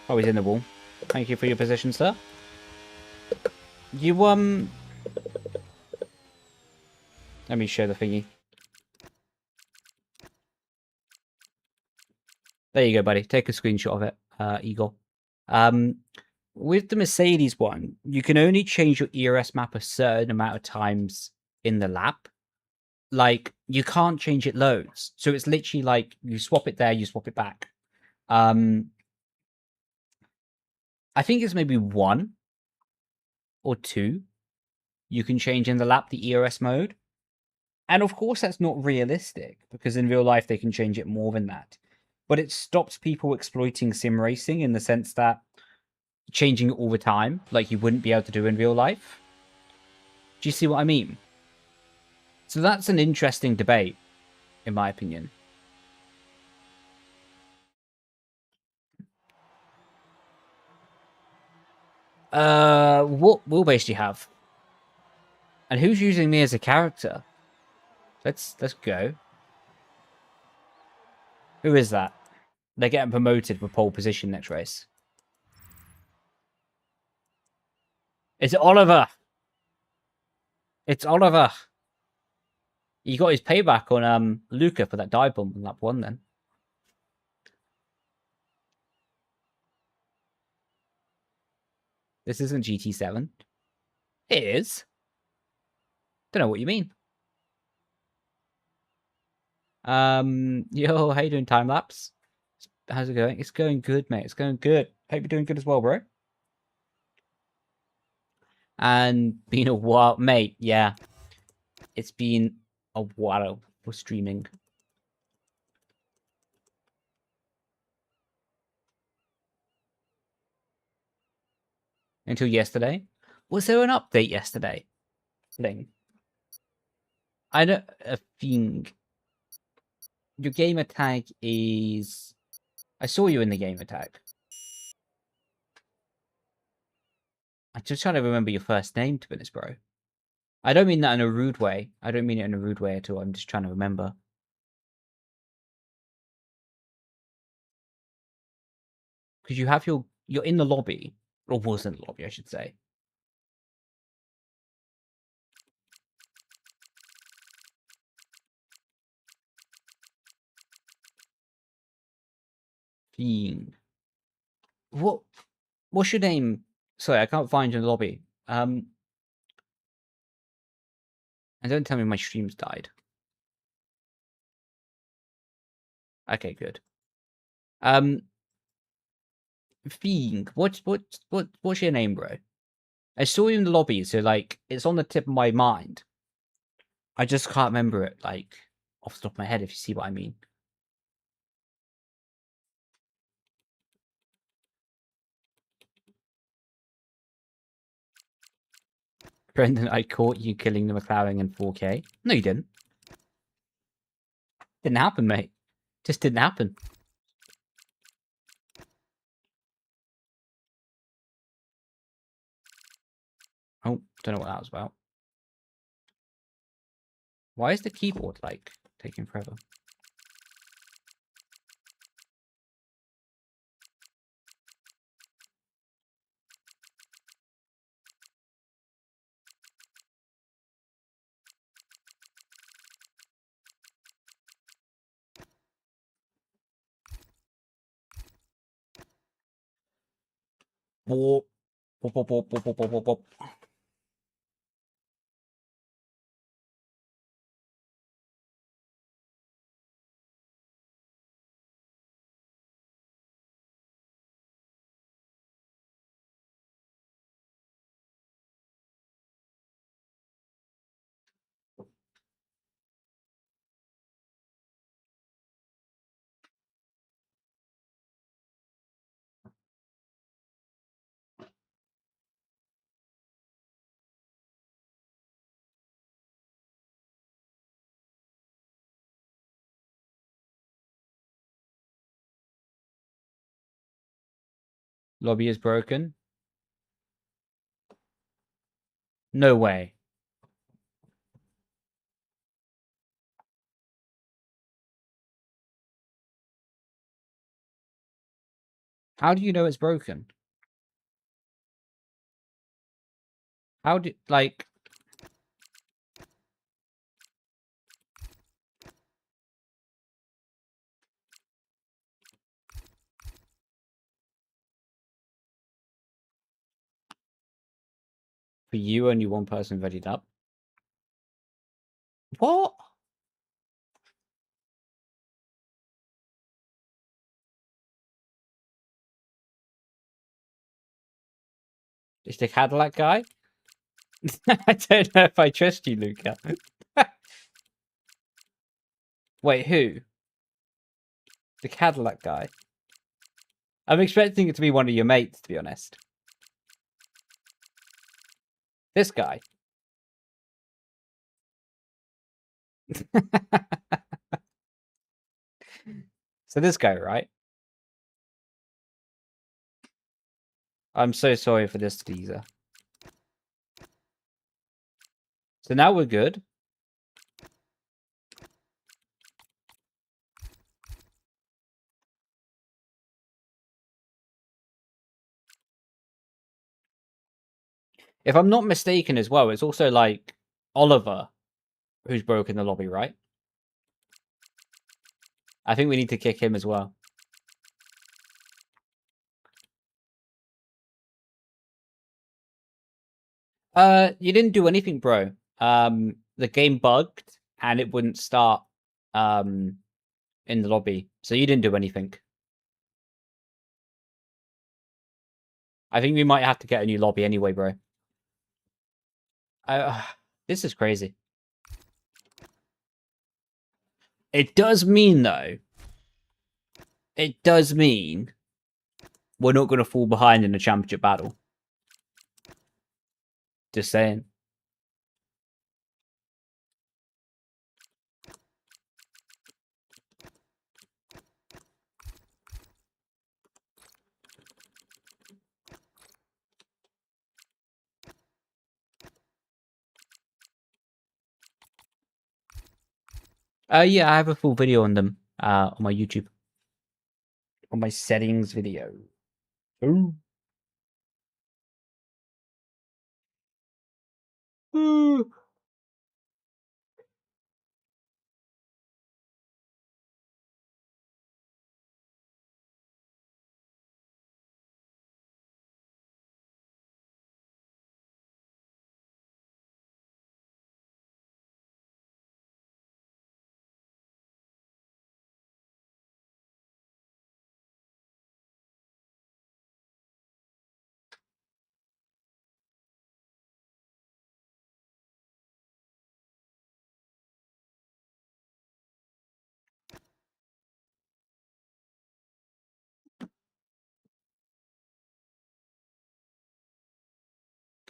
Oh, he's in the wall. Thank you for your position, sir. You, let me show the thingy. There you go, buddy. Take a screenshot of it, Eagle. With the Mercedes one, you can only change your ERS map a certain amount of times in the lap. Like, you can't change it loads. So it's literally like, you swap it there, you swap it back. I think it's maybe 1 or 2 you can change in the lap the ERS mode. And of course, that's not realistic, because in real life, they can change it more than that. But it stops people exploiting sim racing in the sense that changing it all the time, like you wouldn't be able to do in real life. Do you see what I mean? So that's an interesting debate, in my opinion. What wheelbase do you have? And who's using me as a character? Let's go. Who is that? They're getting promoted for pole position next race. It's Oliver. It's Oliver. He got his payback on Luca for that dive bomb in lap 1 then. This isn't GT7. It is. Don't know what you mean. Yo, how you doing, time lapse? How's it going? It's going good, mate. It's going good. Hope you're doing good as well, bro. And been a while, mate. Yeah, it's been a while for streaming. Until yesterday. Was there an update yesterday? Thing. I don't think your gamer tag is. I saw you in the gamer tag. I'm just trying to remember your first name, to be honest, bro. I don't mean that in a rude way. I don't mean it in a rude way at all. I'm just trying to remember. Because you have you're in the lobby, or was in the lobby, I should say. Fiend. What's your name? Sorry, I can't find you in the lobby. And don't tell me my stream's died. Okay, good. Fiend. What's your name, bro? I saw you in the lobby, so like it's on the tip of my mind. I just can't remember it, like, off the top of my head, if you see what I mean. Brendon, I caught you killing the McLaren in 4K. No, you didn't. Didn't happen, mate. Just didn't happen. Oh, don't know what that was about. Why is the keyboard, like, taking forever? Boop. Boop, boop, boop, boop, boop, boop, boop. Lobby is broken. No way. How do you know it's broken? How do, like... For you, only one person voted up. What? Is the Cadillac guy? I don't know if I trust you, Luca. Wait, who? The Cadillac guy? I'm expecting it to be one of your mates, to be honest. This guy. So this guy, right? I'm so sorry for this teaser. So now we're good. If I'm not mistaken as well, it's also like Oliver who's broken the lobby, right? I think we need to kick him as well. You didn't do anything, bro. The game bugged and it wouldn't start in the lobby. So you didn't do anything. I think we might have to get a new lobby anyway, bro. This is crazy. It does mean, though, it does mean we're not going to fall behind in the championship battle. Just saying. Yeah, I have a full video on them on my YouTube. On my settings video. Ooh. Ooh.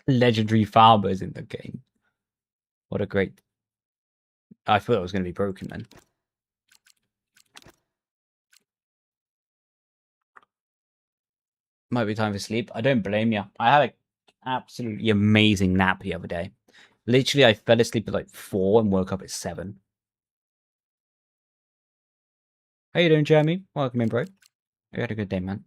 Legendary farmers in the game. What a great... I thought it was going to be broken then. Might be time for sleep. I don't blame you. I had an absolutely amazing nap the other day. Literally, I fell asleep at like 4 and woke up at 7. How you doing, Jeremy? Welcome in, bro. You had a good day, man.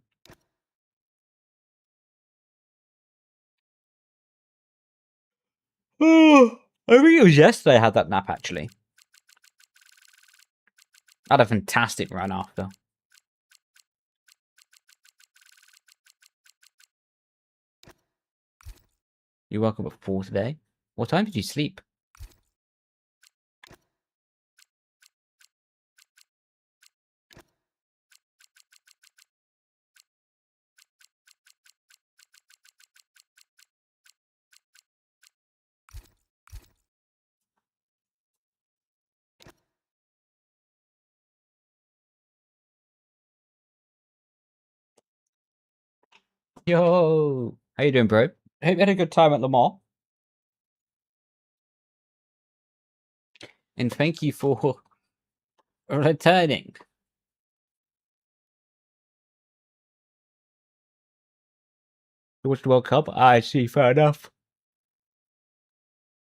Oh, I think it was yesterday I had that nap, actually. I had a fantastic run after. You woke up at 4 today? What time did you sleep? Yo! How you doing, bro? Hope you had a good time at the mall. And thank you for returning. You watched the World Cup? I see, fair enough.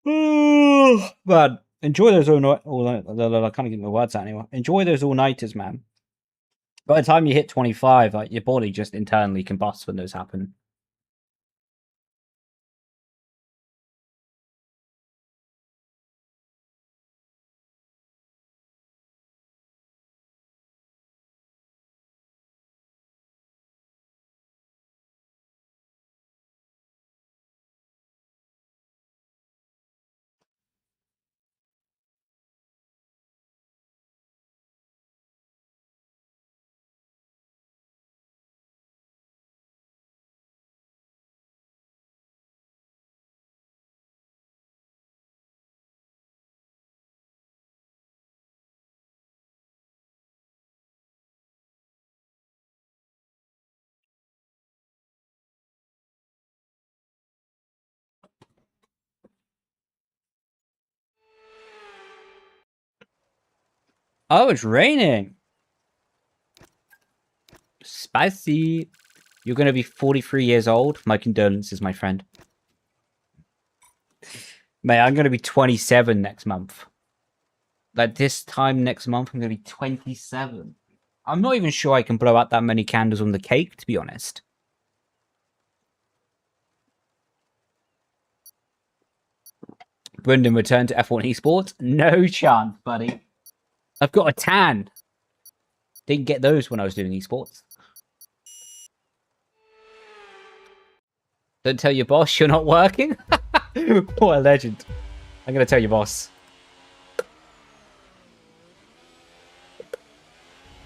Man, enjoy those all night. I can't get my words out anymore. Enjoy those all-nighters, man. By the time you hit 25, like your body just internally combusts when those happen. Oh, it's raining. Spicy. You're going to be 43 years old. My condolences, my friend. Mate, I'm going to be 27 next month. Like this time next month, I'm going to be 27. I'm not even sure I can blow out that many candles on the cake, to be honest. Brendon returned to F1 esports? No chance, buddy. I've got a tan. Didn't get those when I was doing esports. Don't tell your boss you're not working? What a legend. I'm going to tell your boss.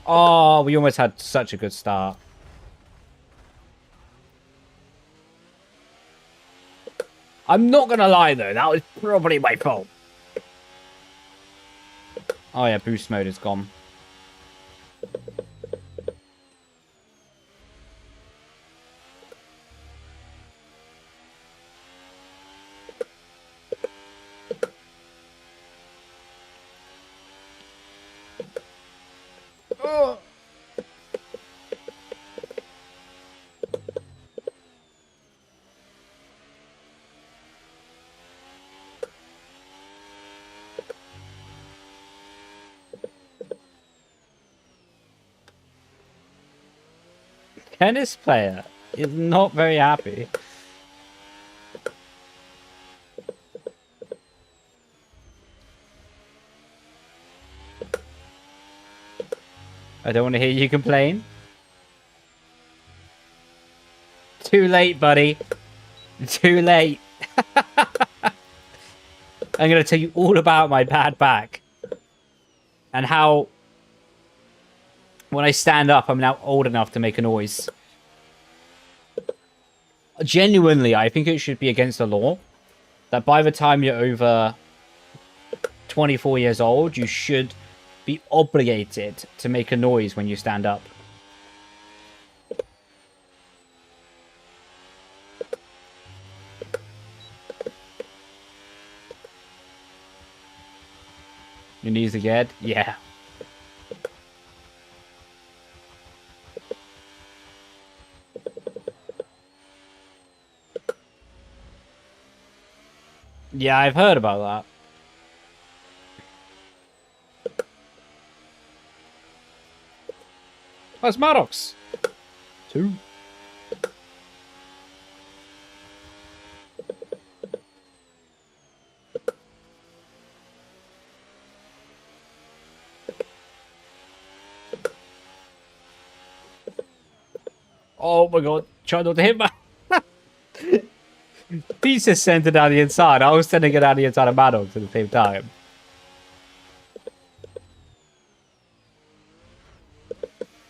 Oh, we almost had such a good start. I'm not going to lie, though. That was probably my fault. Oh, yeah. Boost mode is gone. Oh. Tennis player is not very happy. I don't want to hear you complain. Too late, buddy. Too late. I'm going to tell you all about my bad back. And how, when I stand up, I'm now old enough to make a noise. Genuinely, I think it should be against the law that by the time you're over 24 years old, you should be obligated to make a noise when you stand up. Your knees again? Yeah. Yeah, I've heard about that. Where's Maddox? 2. Oh my god, try not to hit my... Pizza sent it down the inside. I was sending it down the inside of Maddox at the same time.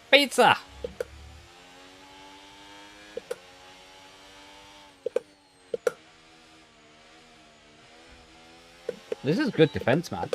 Pizza! This is good defense, man.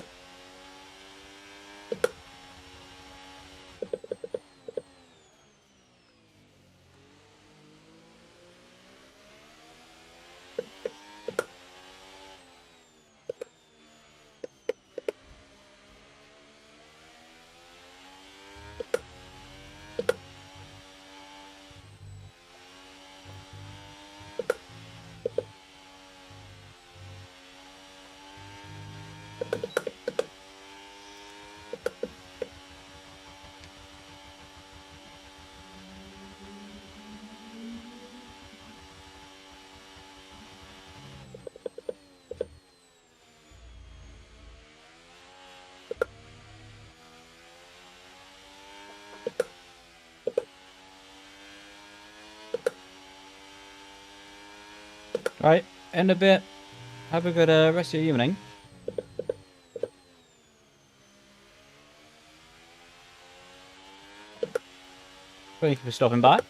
Right, in a bit. Have a good rest of your evening. Thank you for stopping by.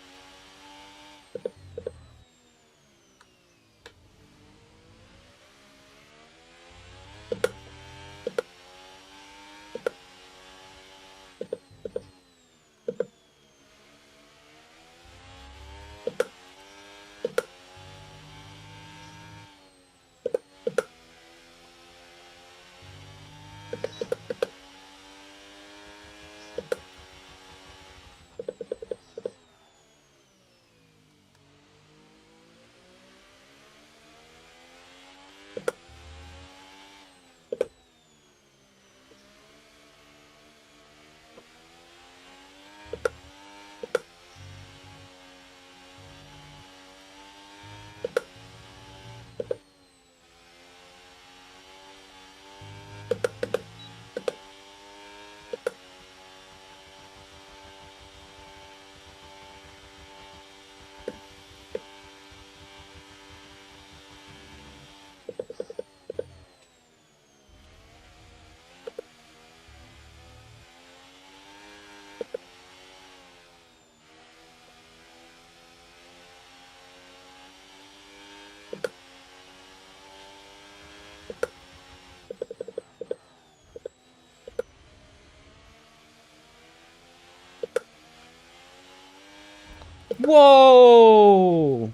Whoa!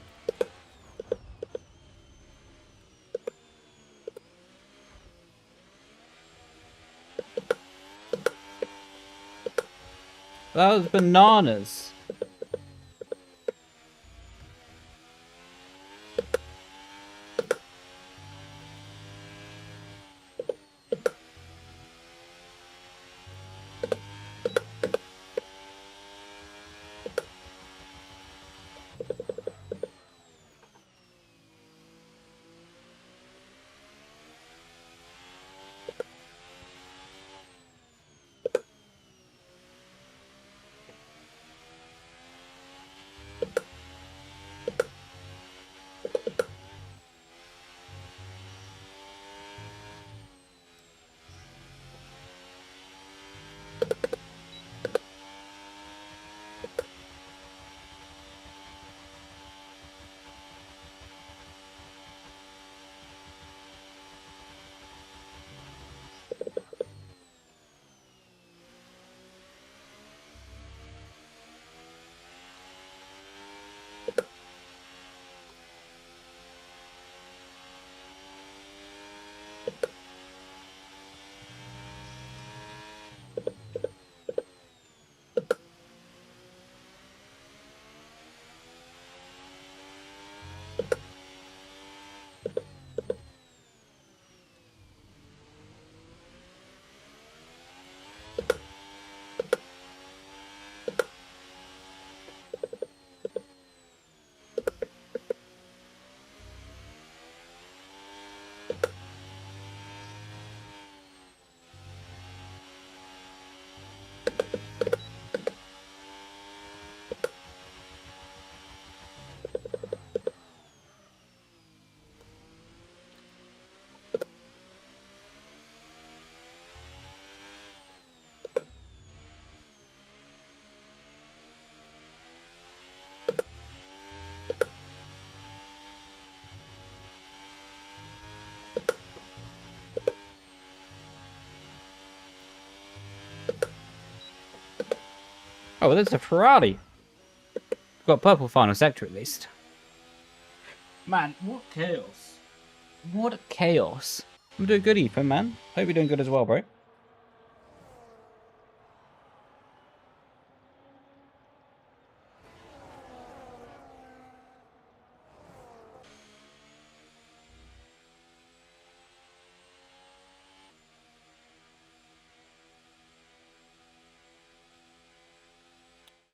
That was bananas. Oh, well, that's a Ferrari. Got purple final sector at least. Man, what chaos. What chaos. I'm doing good, Ethan, man. Hope you're doing good as well, bro.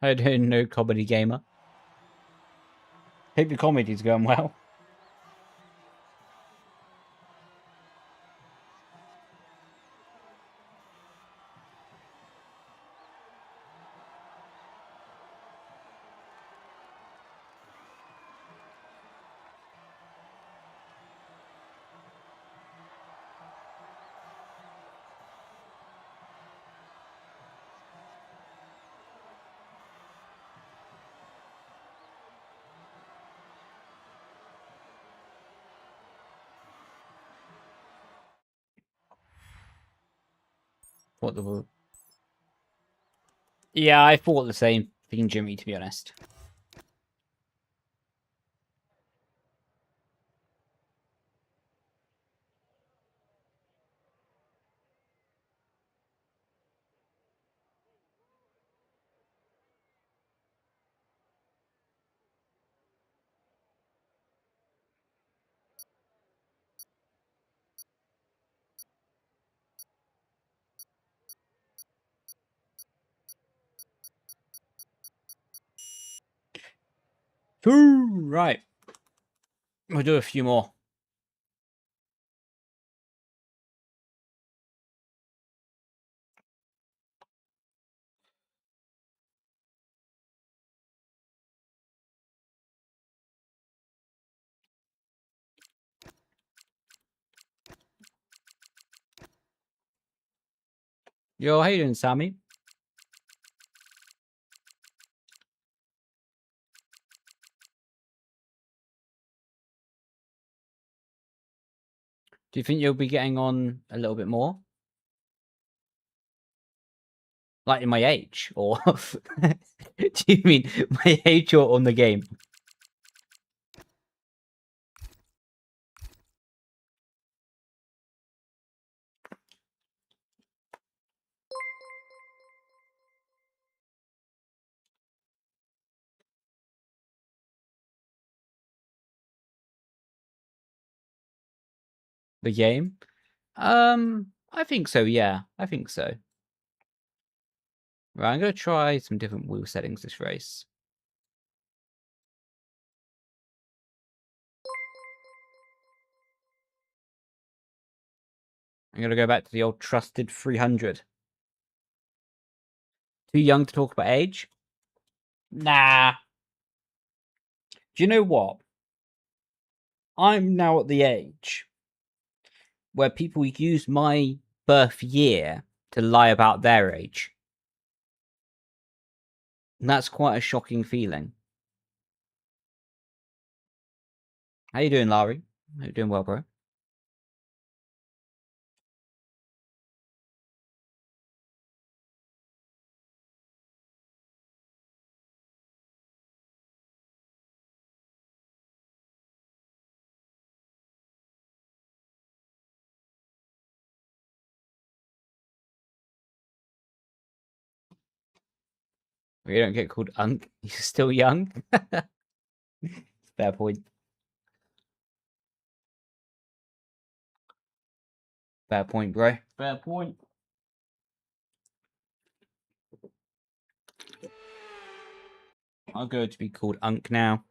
How you doing, no comedy gamer? Hope your comedy's going well. What the... Yeah, I thought the same thing, Jimmy, to be honest. Right. We'll do a few more. Yo, how you doing, Sammy? Do you think you'll be getting on a little bit more? Like in my age? Or do you mean my age or on the game? The game? I think so, yeah. I think so. Right, I'm going to try some different wheel settings this race. I'm going to go back to the old trusted 300. Too young to talk about age? Nah. Do you know what? I'm now at the age where people use my birth year to lie about their age. And that's quite a shocking feeling. How you doing, Larry? How you doing well, bro? You don't get called Unk. You're still young. Fair point. Fair point, bro. Fair point. I'll go to be called Unk now.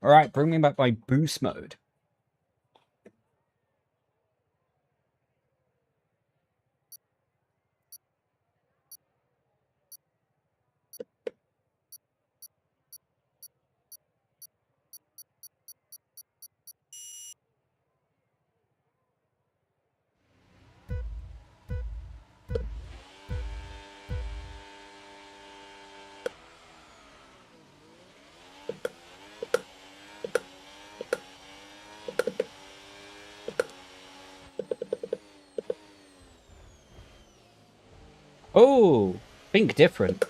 All right, bring me back my boost mode. Oh, think different.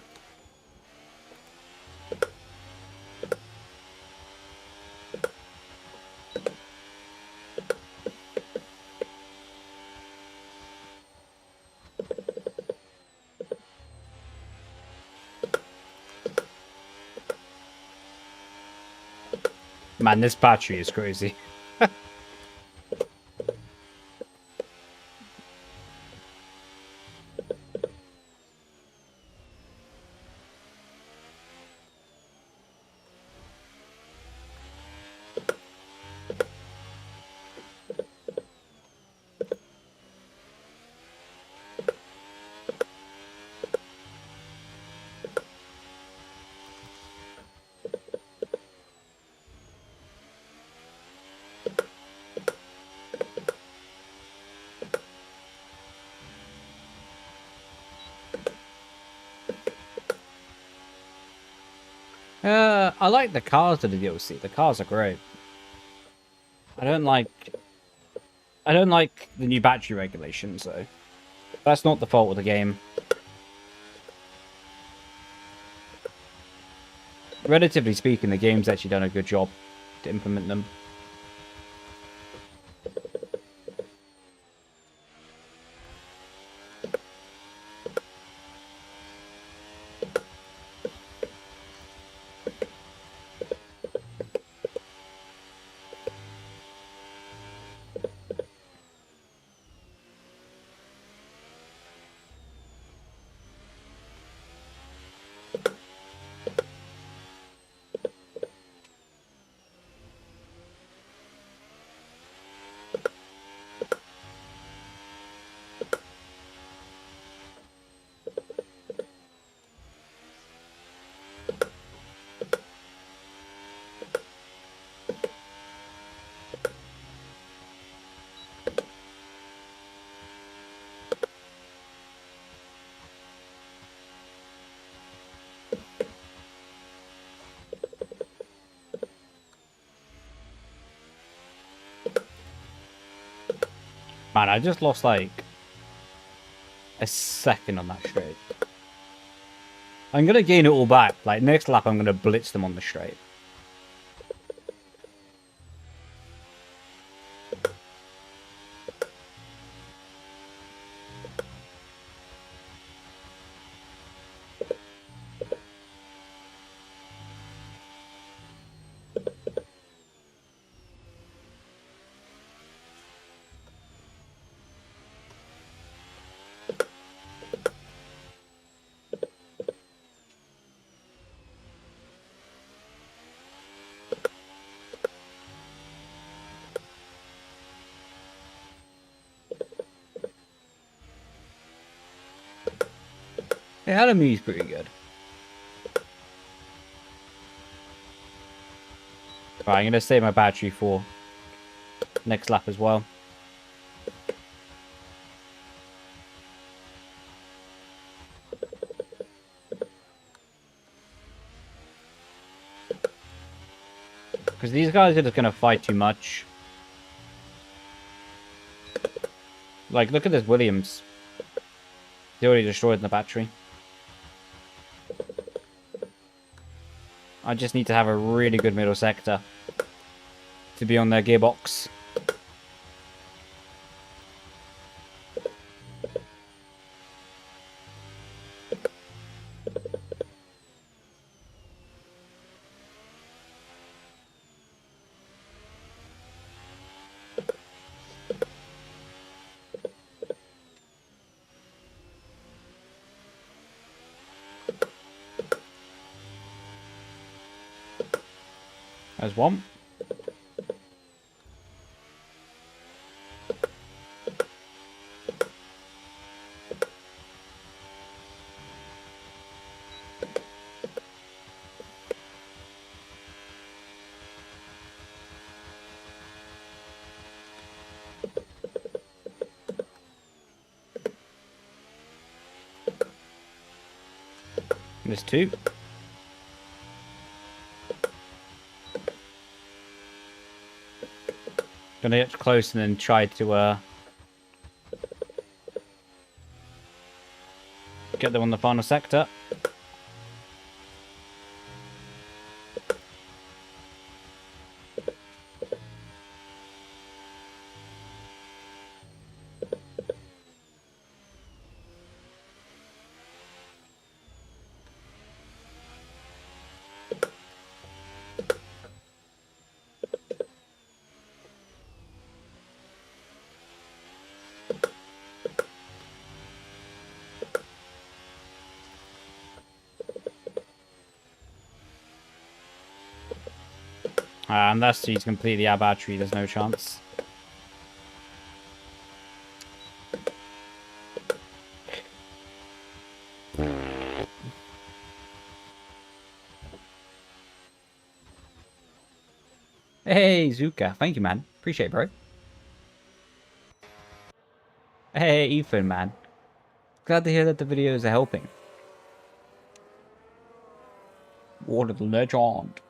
Man, this battery is crazy. I like the cars to the DLC. The cars are great. I don't like the new battery regulations though. That's not the fault of the game. Relatively speaking, the game's actually done a good job to implement them. Man, I just lost like a second on that straight. I'm gonna gain it all back. Like next lap, I'm gonna blitz them on the straight. Yeah, Alamu's pretty good. Right, I'm gonna save my battery for next lap as well. Because these guys are just gonna fight too much. Like, look at this Williams. He already destroyed the battery. I just need to have a really good middle sector to be on their gearbox. There's one. There's two. Gonna get close and then try to get them on the final sector. Unless he's completely out of battery, there's no chance. Hey, Zuka. Thank you, man. Appreciate it, bro. Hey, Ethan, man. Glad to hear that the videos are helping. What a legend.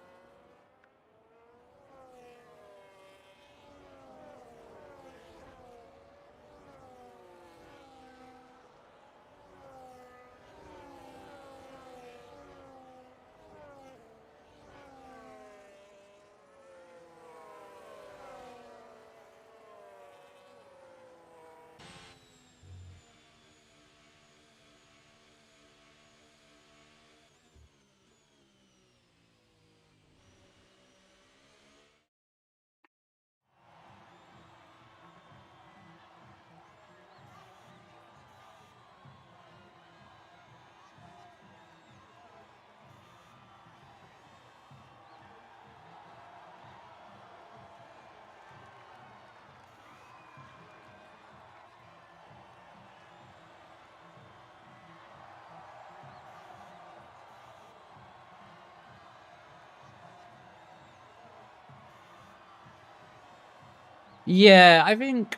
Yeah, I think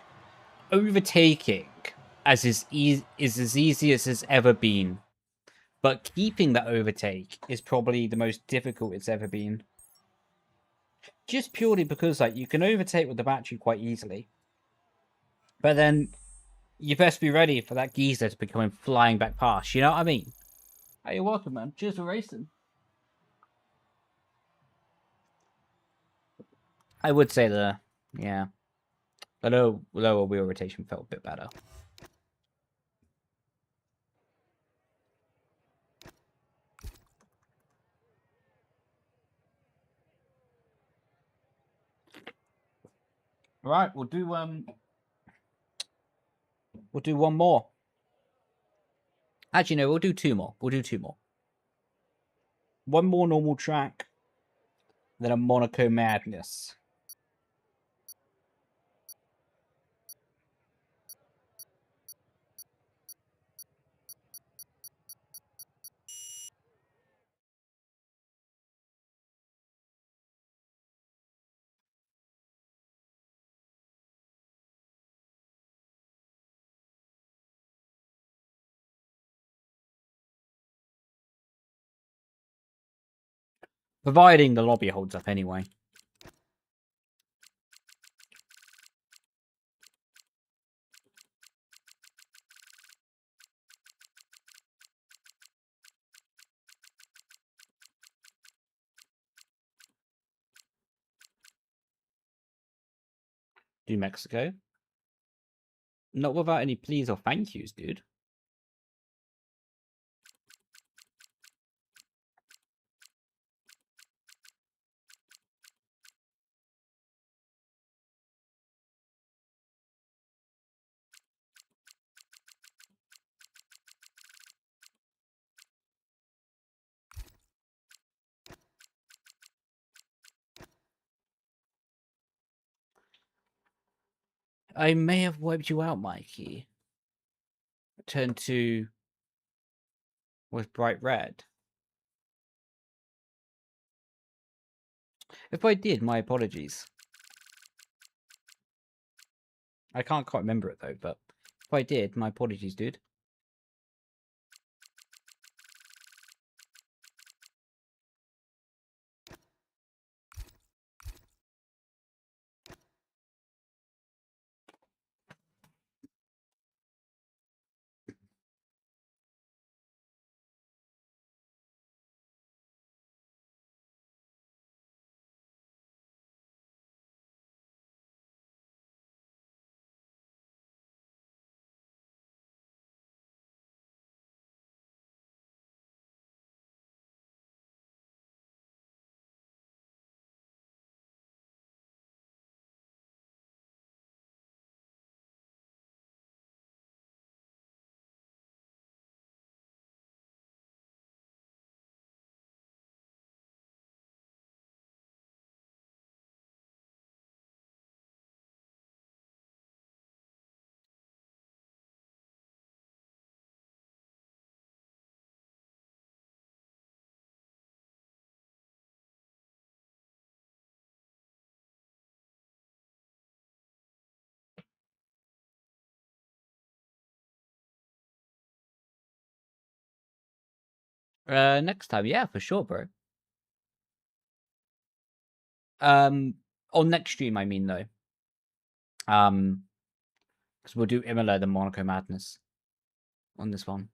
overtaking is as easy as it's ever been, but keeping that overtake is probably the most difficult it's ever been. Just purely because like you can overtake with the battery quite easily, but then you best be ready for that geezer to be coming flying back past. You know what I mean? Hey, you're welcome, man. Cheers for racing. I would say the lower wheel rotation felt a bit better. Right, we'll do one more. Actually, no, we'll do two more. One more normal track, then a Monaco Madness. Providing the lobby holds up anyway. Do Mexico. Not without any please or thank yous, dude. I may have wiped you out, Mikey. Turn 2 was bright red. If I did, my apologies. I can't quite remember it though, but if I did, my apologies, dude. Next time, yeah, for sure, bro. On next stream, I mean, though. Because we'll do Imola the Monaco Madness on this one.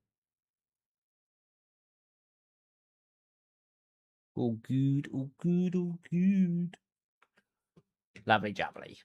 All good, all good, all good. Lovely jubbly.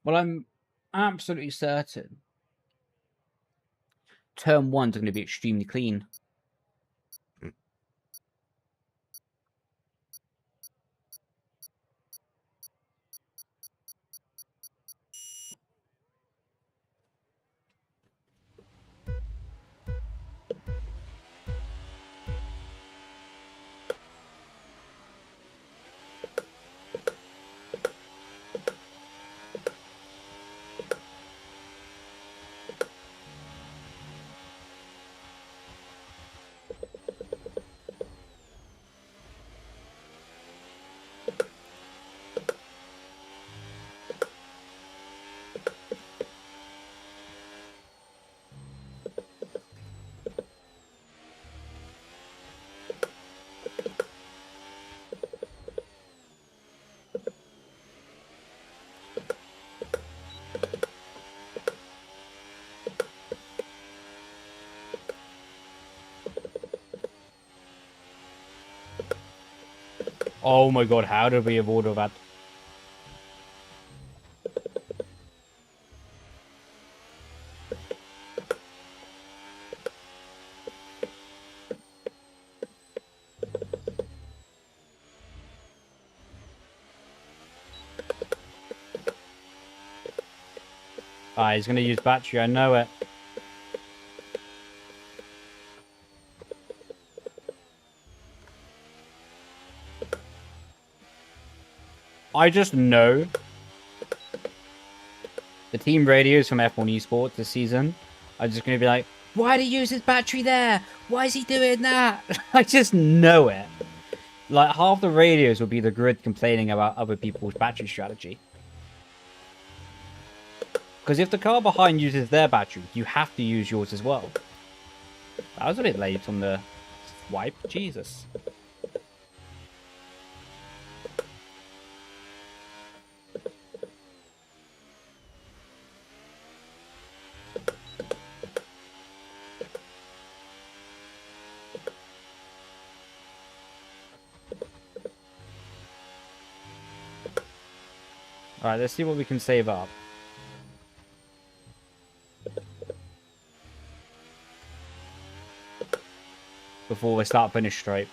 Well, I'm absolutely certain Turn 1's going to be extremely clean. Oh my god, how did we avoid all that? Ah, he's going to use battery, I know it. I just know the team radios from F1 Esports this season are just going to be like, why did he use his battery there? Why is he doing that? I just know it. Like, half the radios will be the grid complaining about other people's battery strategy. Because if the car behind uses their battery, you have to use yours as well. That was a bit late on the swipe. Jesus. Alright, let's see what we can save up. Before we start finish straight.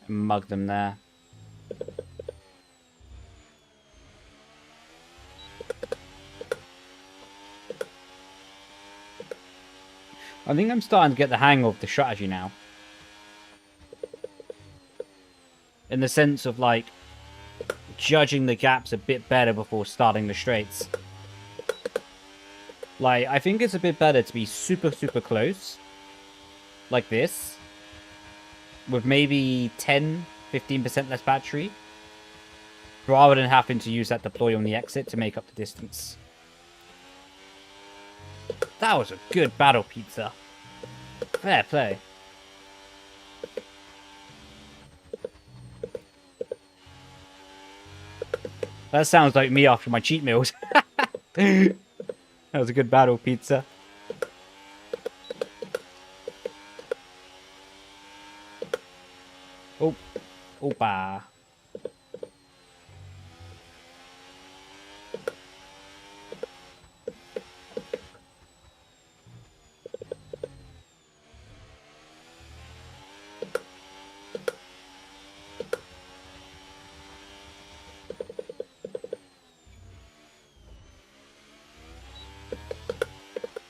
Mug them there. I think I'm starting to get the hang of the strategy now. In the sense of, like, judging the gaps a bit better before starting the straights. Like, I think it's a bit better to be super, super close. Like this. With maybe 10, 15% less battery. Rather than having to use that deploy on the exit to make up the distance. That was a good battle pizza. Fair play. That sounds like me after my cheat meals. That was a good battle pizza. Oh. Opa.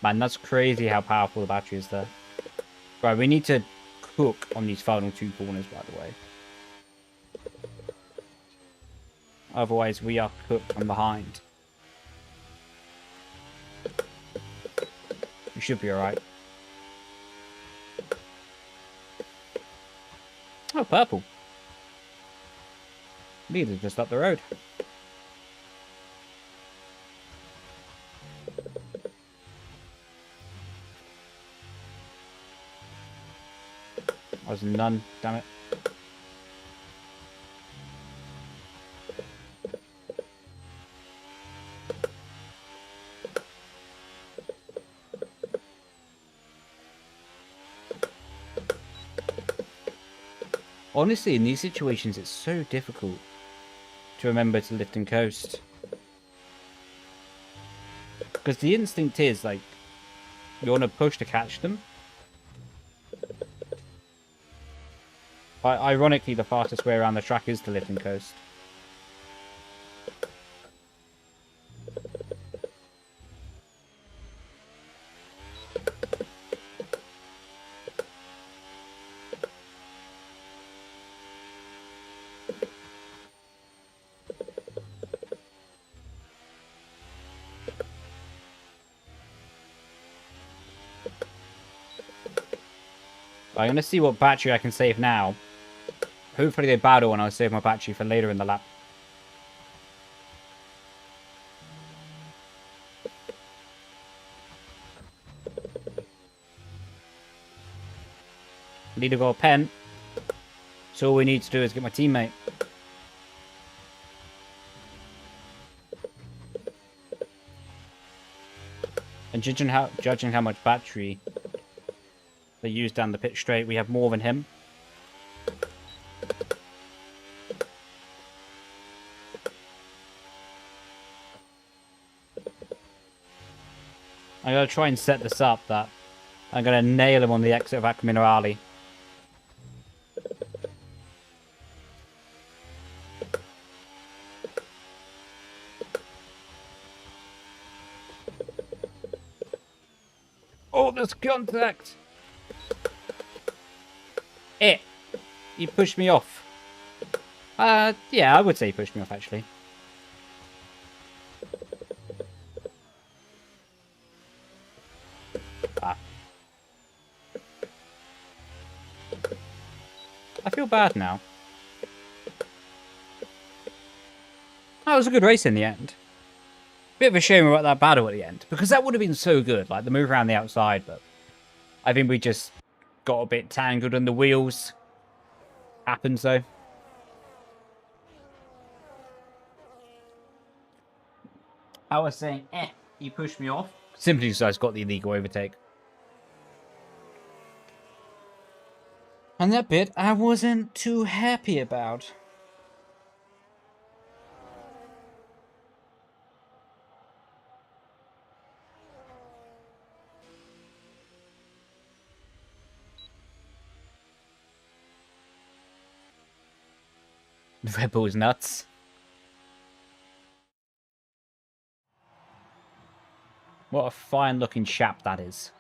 Man, that's crazy how powerful the battery is there. Right, we need to cook on these final two corners, by the way. Otherwise, we are cooked from behind. We should be alright. Oh, purple. These are just up the road. I was none, damn it. Honestly, in these situations, it's so difficult to remember to lift and coast. Because the instinct is, like, you want to push to catch them. Ironically, the fastest way around the track is to lift and coast. I'm going to see what battery I can save now. Hopefully they battle and I'll save my battery for later in the lap. Need to go a pen. So all we need to do is get my teammate. And judging how much battery they use down the pit straight, we have more than him. I'm going to try and set this up that I'm going to nail him on the exit of Aqua Minerale. Oh, there's contact! He pushed me off. Yeah, I would say he pushed me off, actually. I feel bad now. That was a good race in the end. Bit of a shame about that battle at the end, because that would have been so good, like the move around the outside, but I think we just got a bit tangled in the wheels. Happens, though. I was saying, you pushed me off. Simply because I got the illegal overtake. And that bit I wasn't too happy about. Red Bull's nuts. What a fine looking chap that is.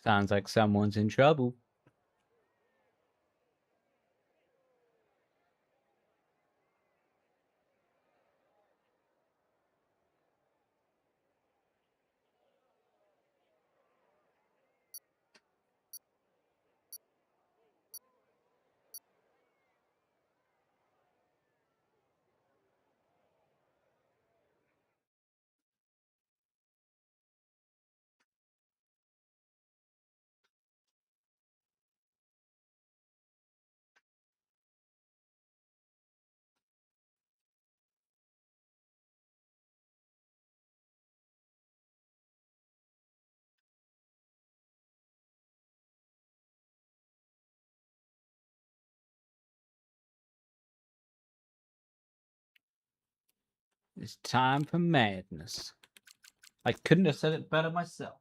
Sounds like someone's in trouble. It's time for madness. I couldn't have said it better myself.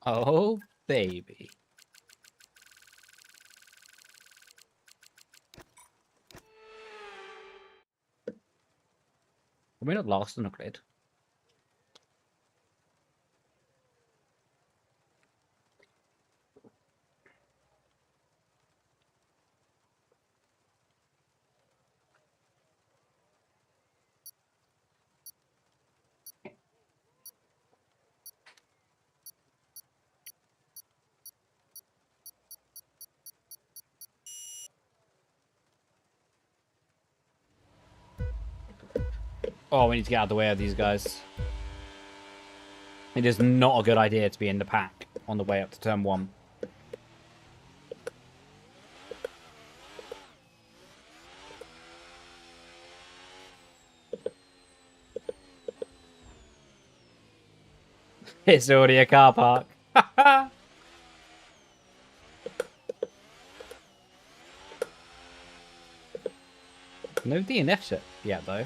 Oh, baby. We're not lost on a grid. Oh, we need to get out of the way of these guys. It is not a good idea to be in the pack on the way up to turn 1. It's already a car park. No DNF yet, though.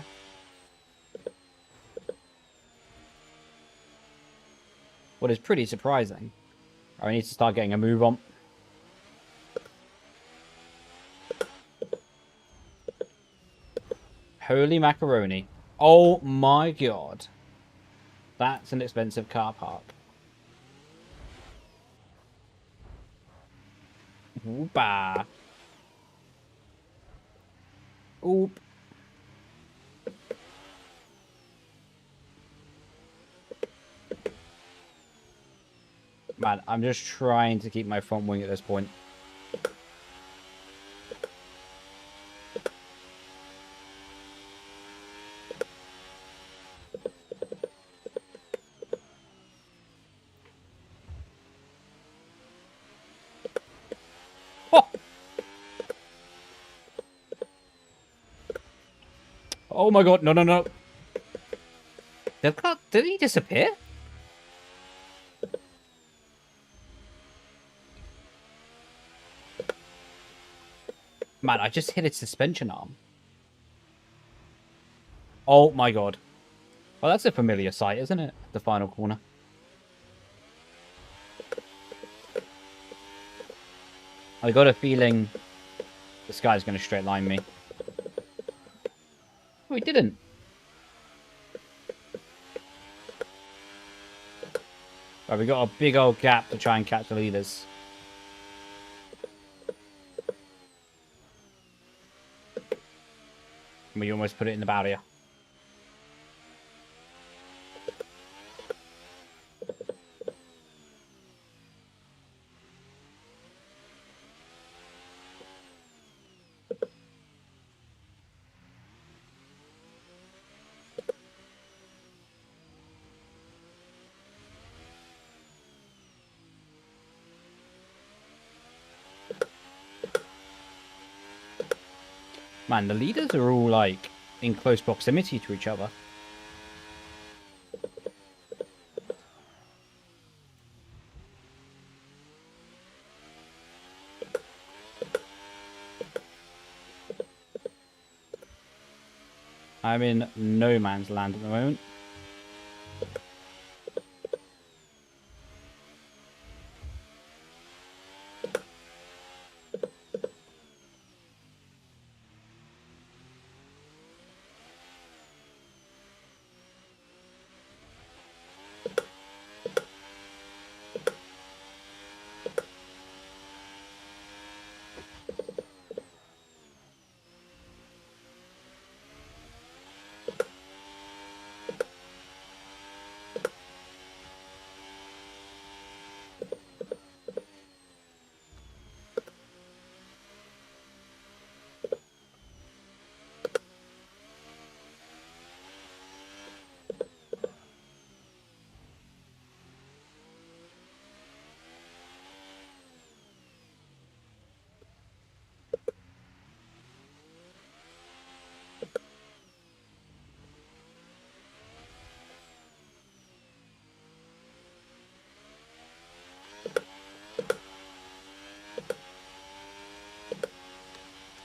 What is pretty surprising. I need to start getting a move on. Holy macaroni. Oh my god. That's an expensive car park. Oopa. Oop. Man, I'm just trying to keep my front wing at this point. Oh, oh my god, no, no, no. Did he disappear? Man, I just hit its suspension arm. Oh my god. Well, that's a familiar sight, isn't it? The final corner. I got a feeling this guy's going to straight line me. Oh, he didn't. Right, we got a big old gap to try and catch the leaders. We almost put it in the barrier. Man, the leaders are all, like, in close proximity to each other. I'm in no man's land at the moment.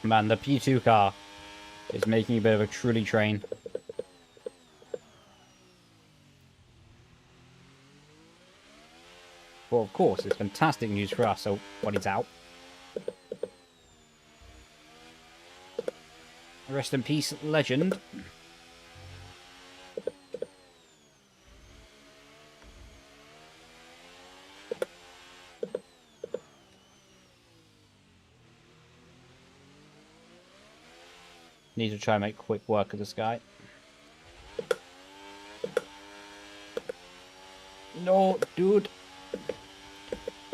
Man, the P2 car is making a bit of a truly train. Well, of course, it's fantastic news for us, so when he's out. Rest in peace, legend. Need to try and make quick work of this guy. No, dude.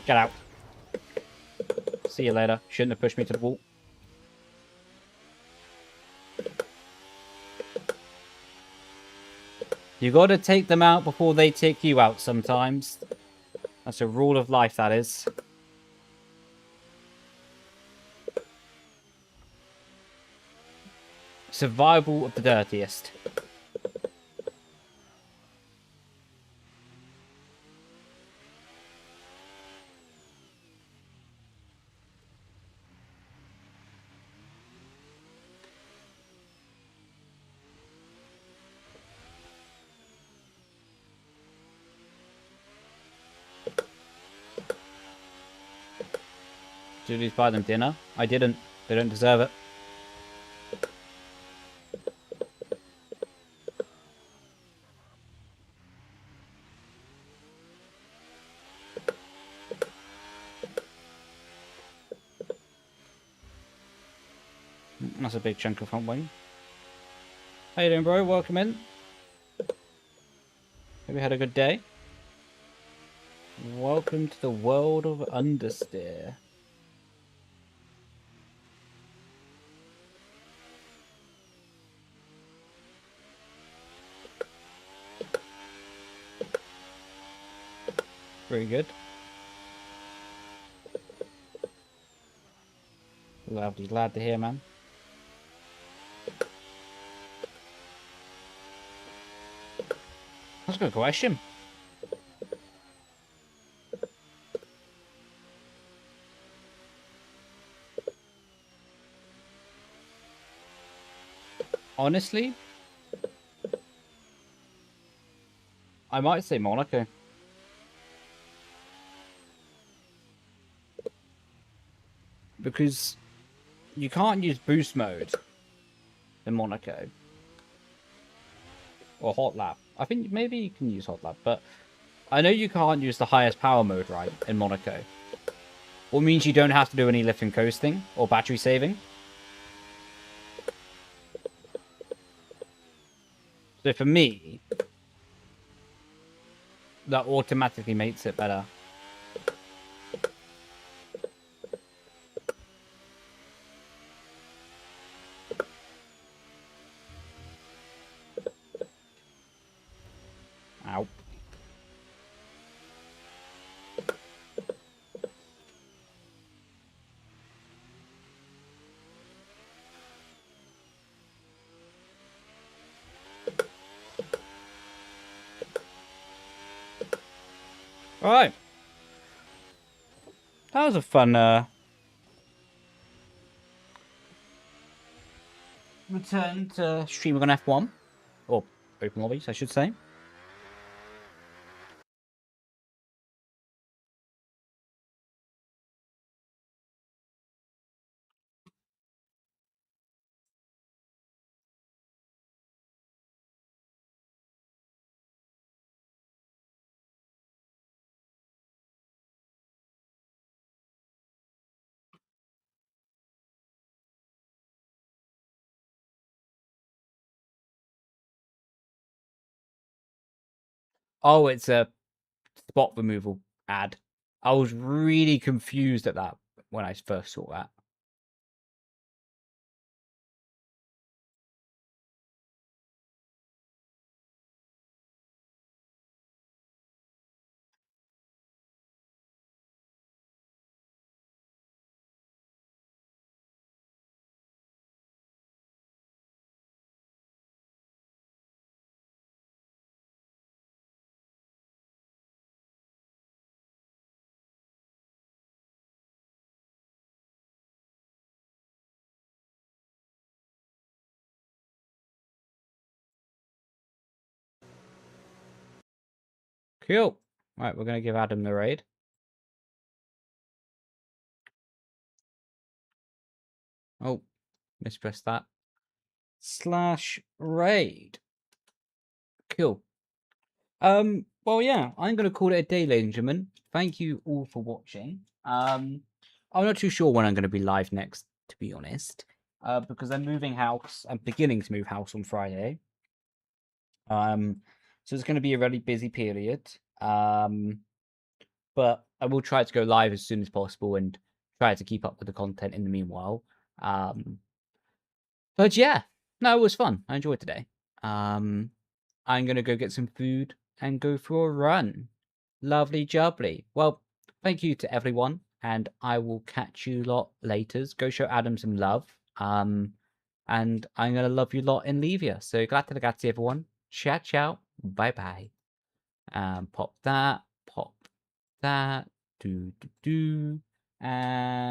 Get out. See you later. Shouldn't have pushed me to the wall. You gotta take them out before they take you out sometimes. That's a rule of life, that is. Survival of the dirtiest. Did we buy them dinner? I didn't. They don't deserve it. That's a big chunk of front wing. How you doing, bro? Welcome in. Have you had a good day? Welcome to the world of understeer. Very good. Lovely, glad to hear, man. That's a good question. Honestly, I might say Monaco. Because you can't use boost mode in Monaco. Or hot lap. I think maybe you can use hot lap, but I know you can't use the highest power mode, right, in Monaco. What means you don't have to do any lift and coasting or battery saving. So for me, that automatically makes it better. Ow. All right. That was a fun return to streaming on F1. Or Open Lobbies, I should say. Oh, it's a spot removal ad. I was really confused at that when I first saw that. Cool. Right, we're going to give Adam the raid. Oh, mispressed that. /raid. Cool. Well, yeah, I'm going to call it a day, ladies and gentlemen. Thank you all for watching. I'm not too sure when I'm going to be live next, to be honest, because I'm moving house. I'm beginning to move house on Friday. So it's going to be a really busy period. But I will try to go live as soon as possible and try to keep up with the content in the meanwhile. But yeah, no, it was fun. I enjoyed today. I'm going to go get some food and go for a run. Lovely jubbly. Well, thank you to everyone, and I will catch you lot later. Go show Adam some love. And I'm going to love you lot and leave you. So, grazie ragazzi, everyone. Ciao, ciao. Bye-bye. Pop that. Do, and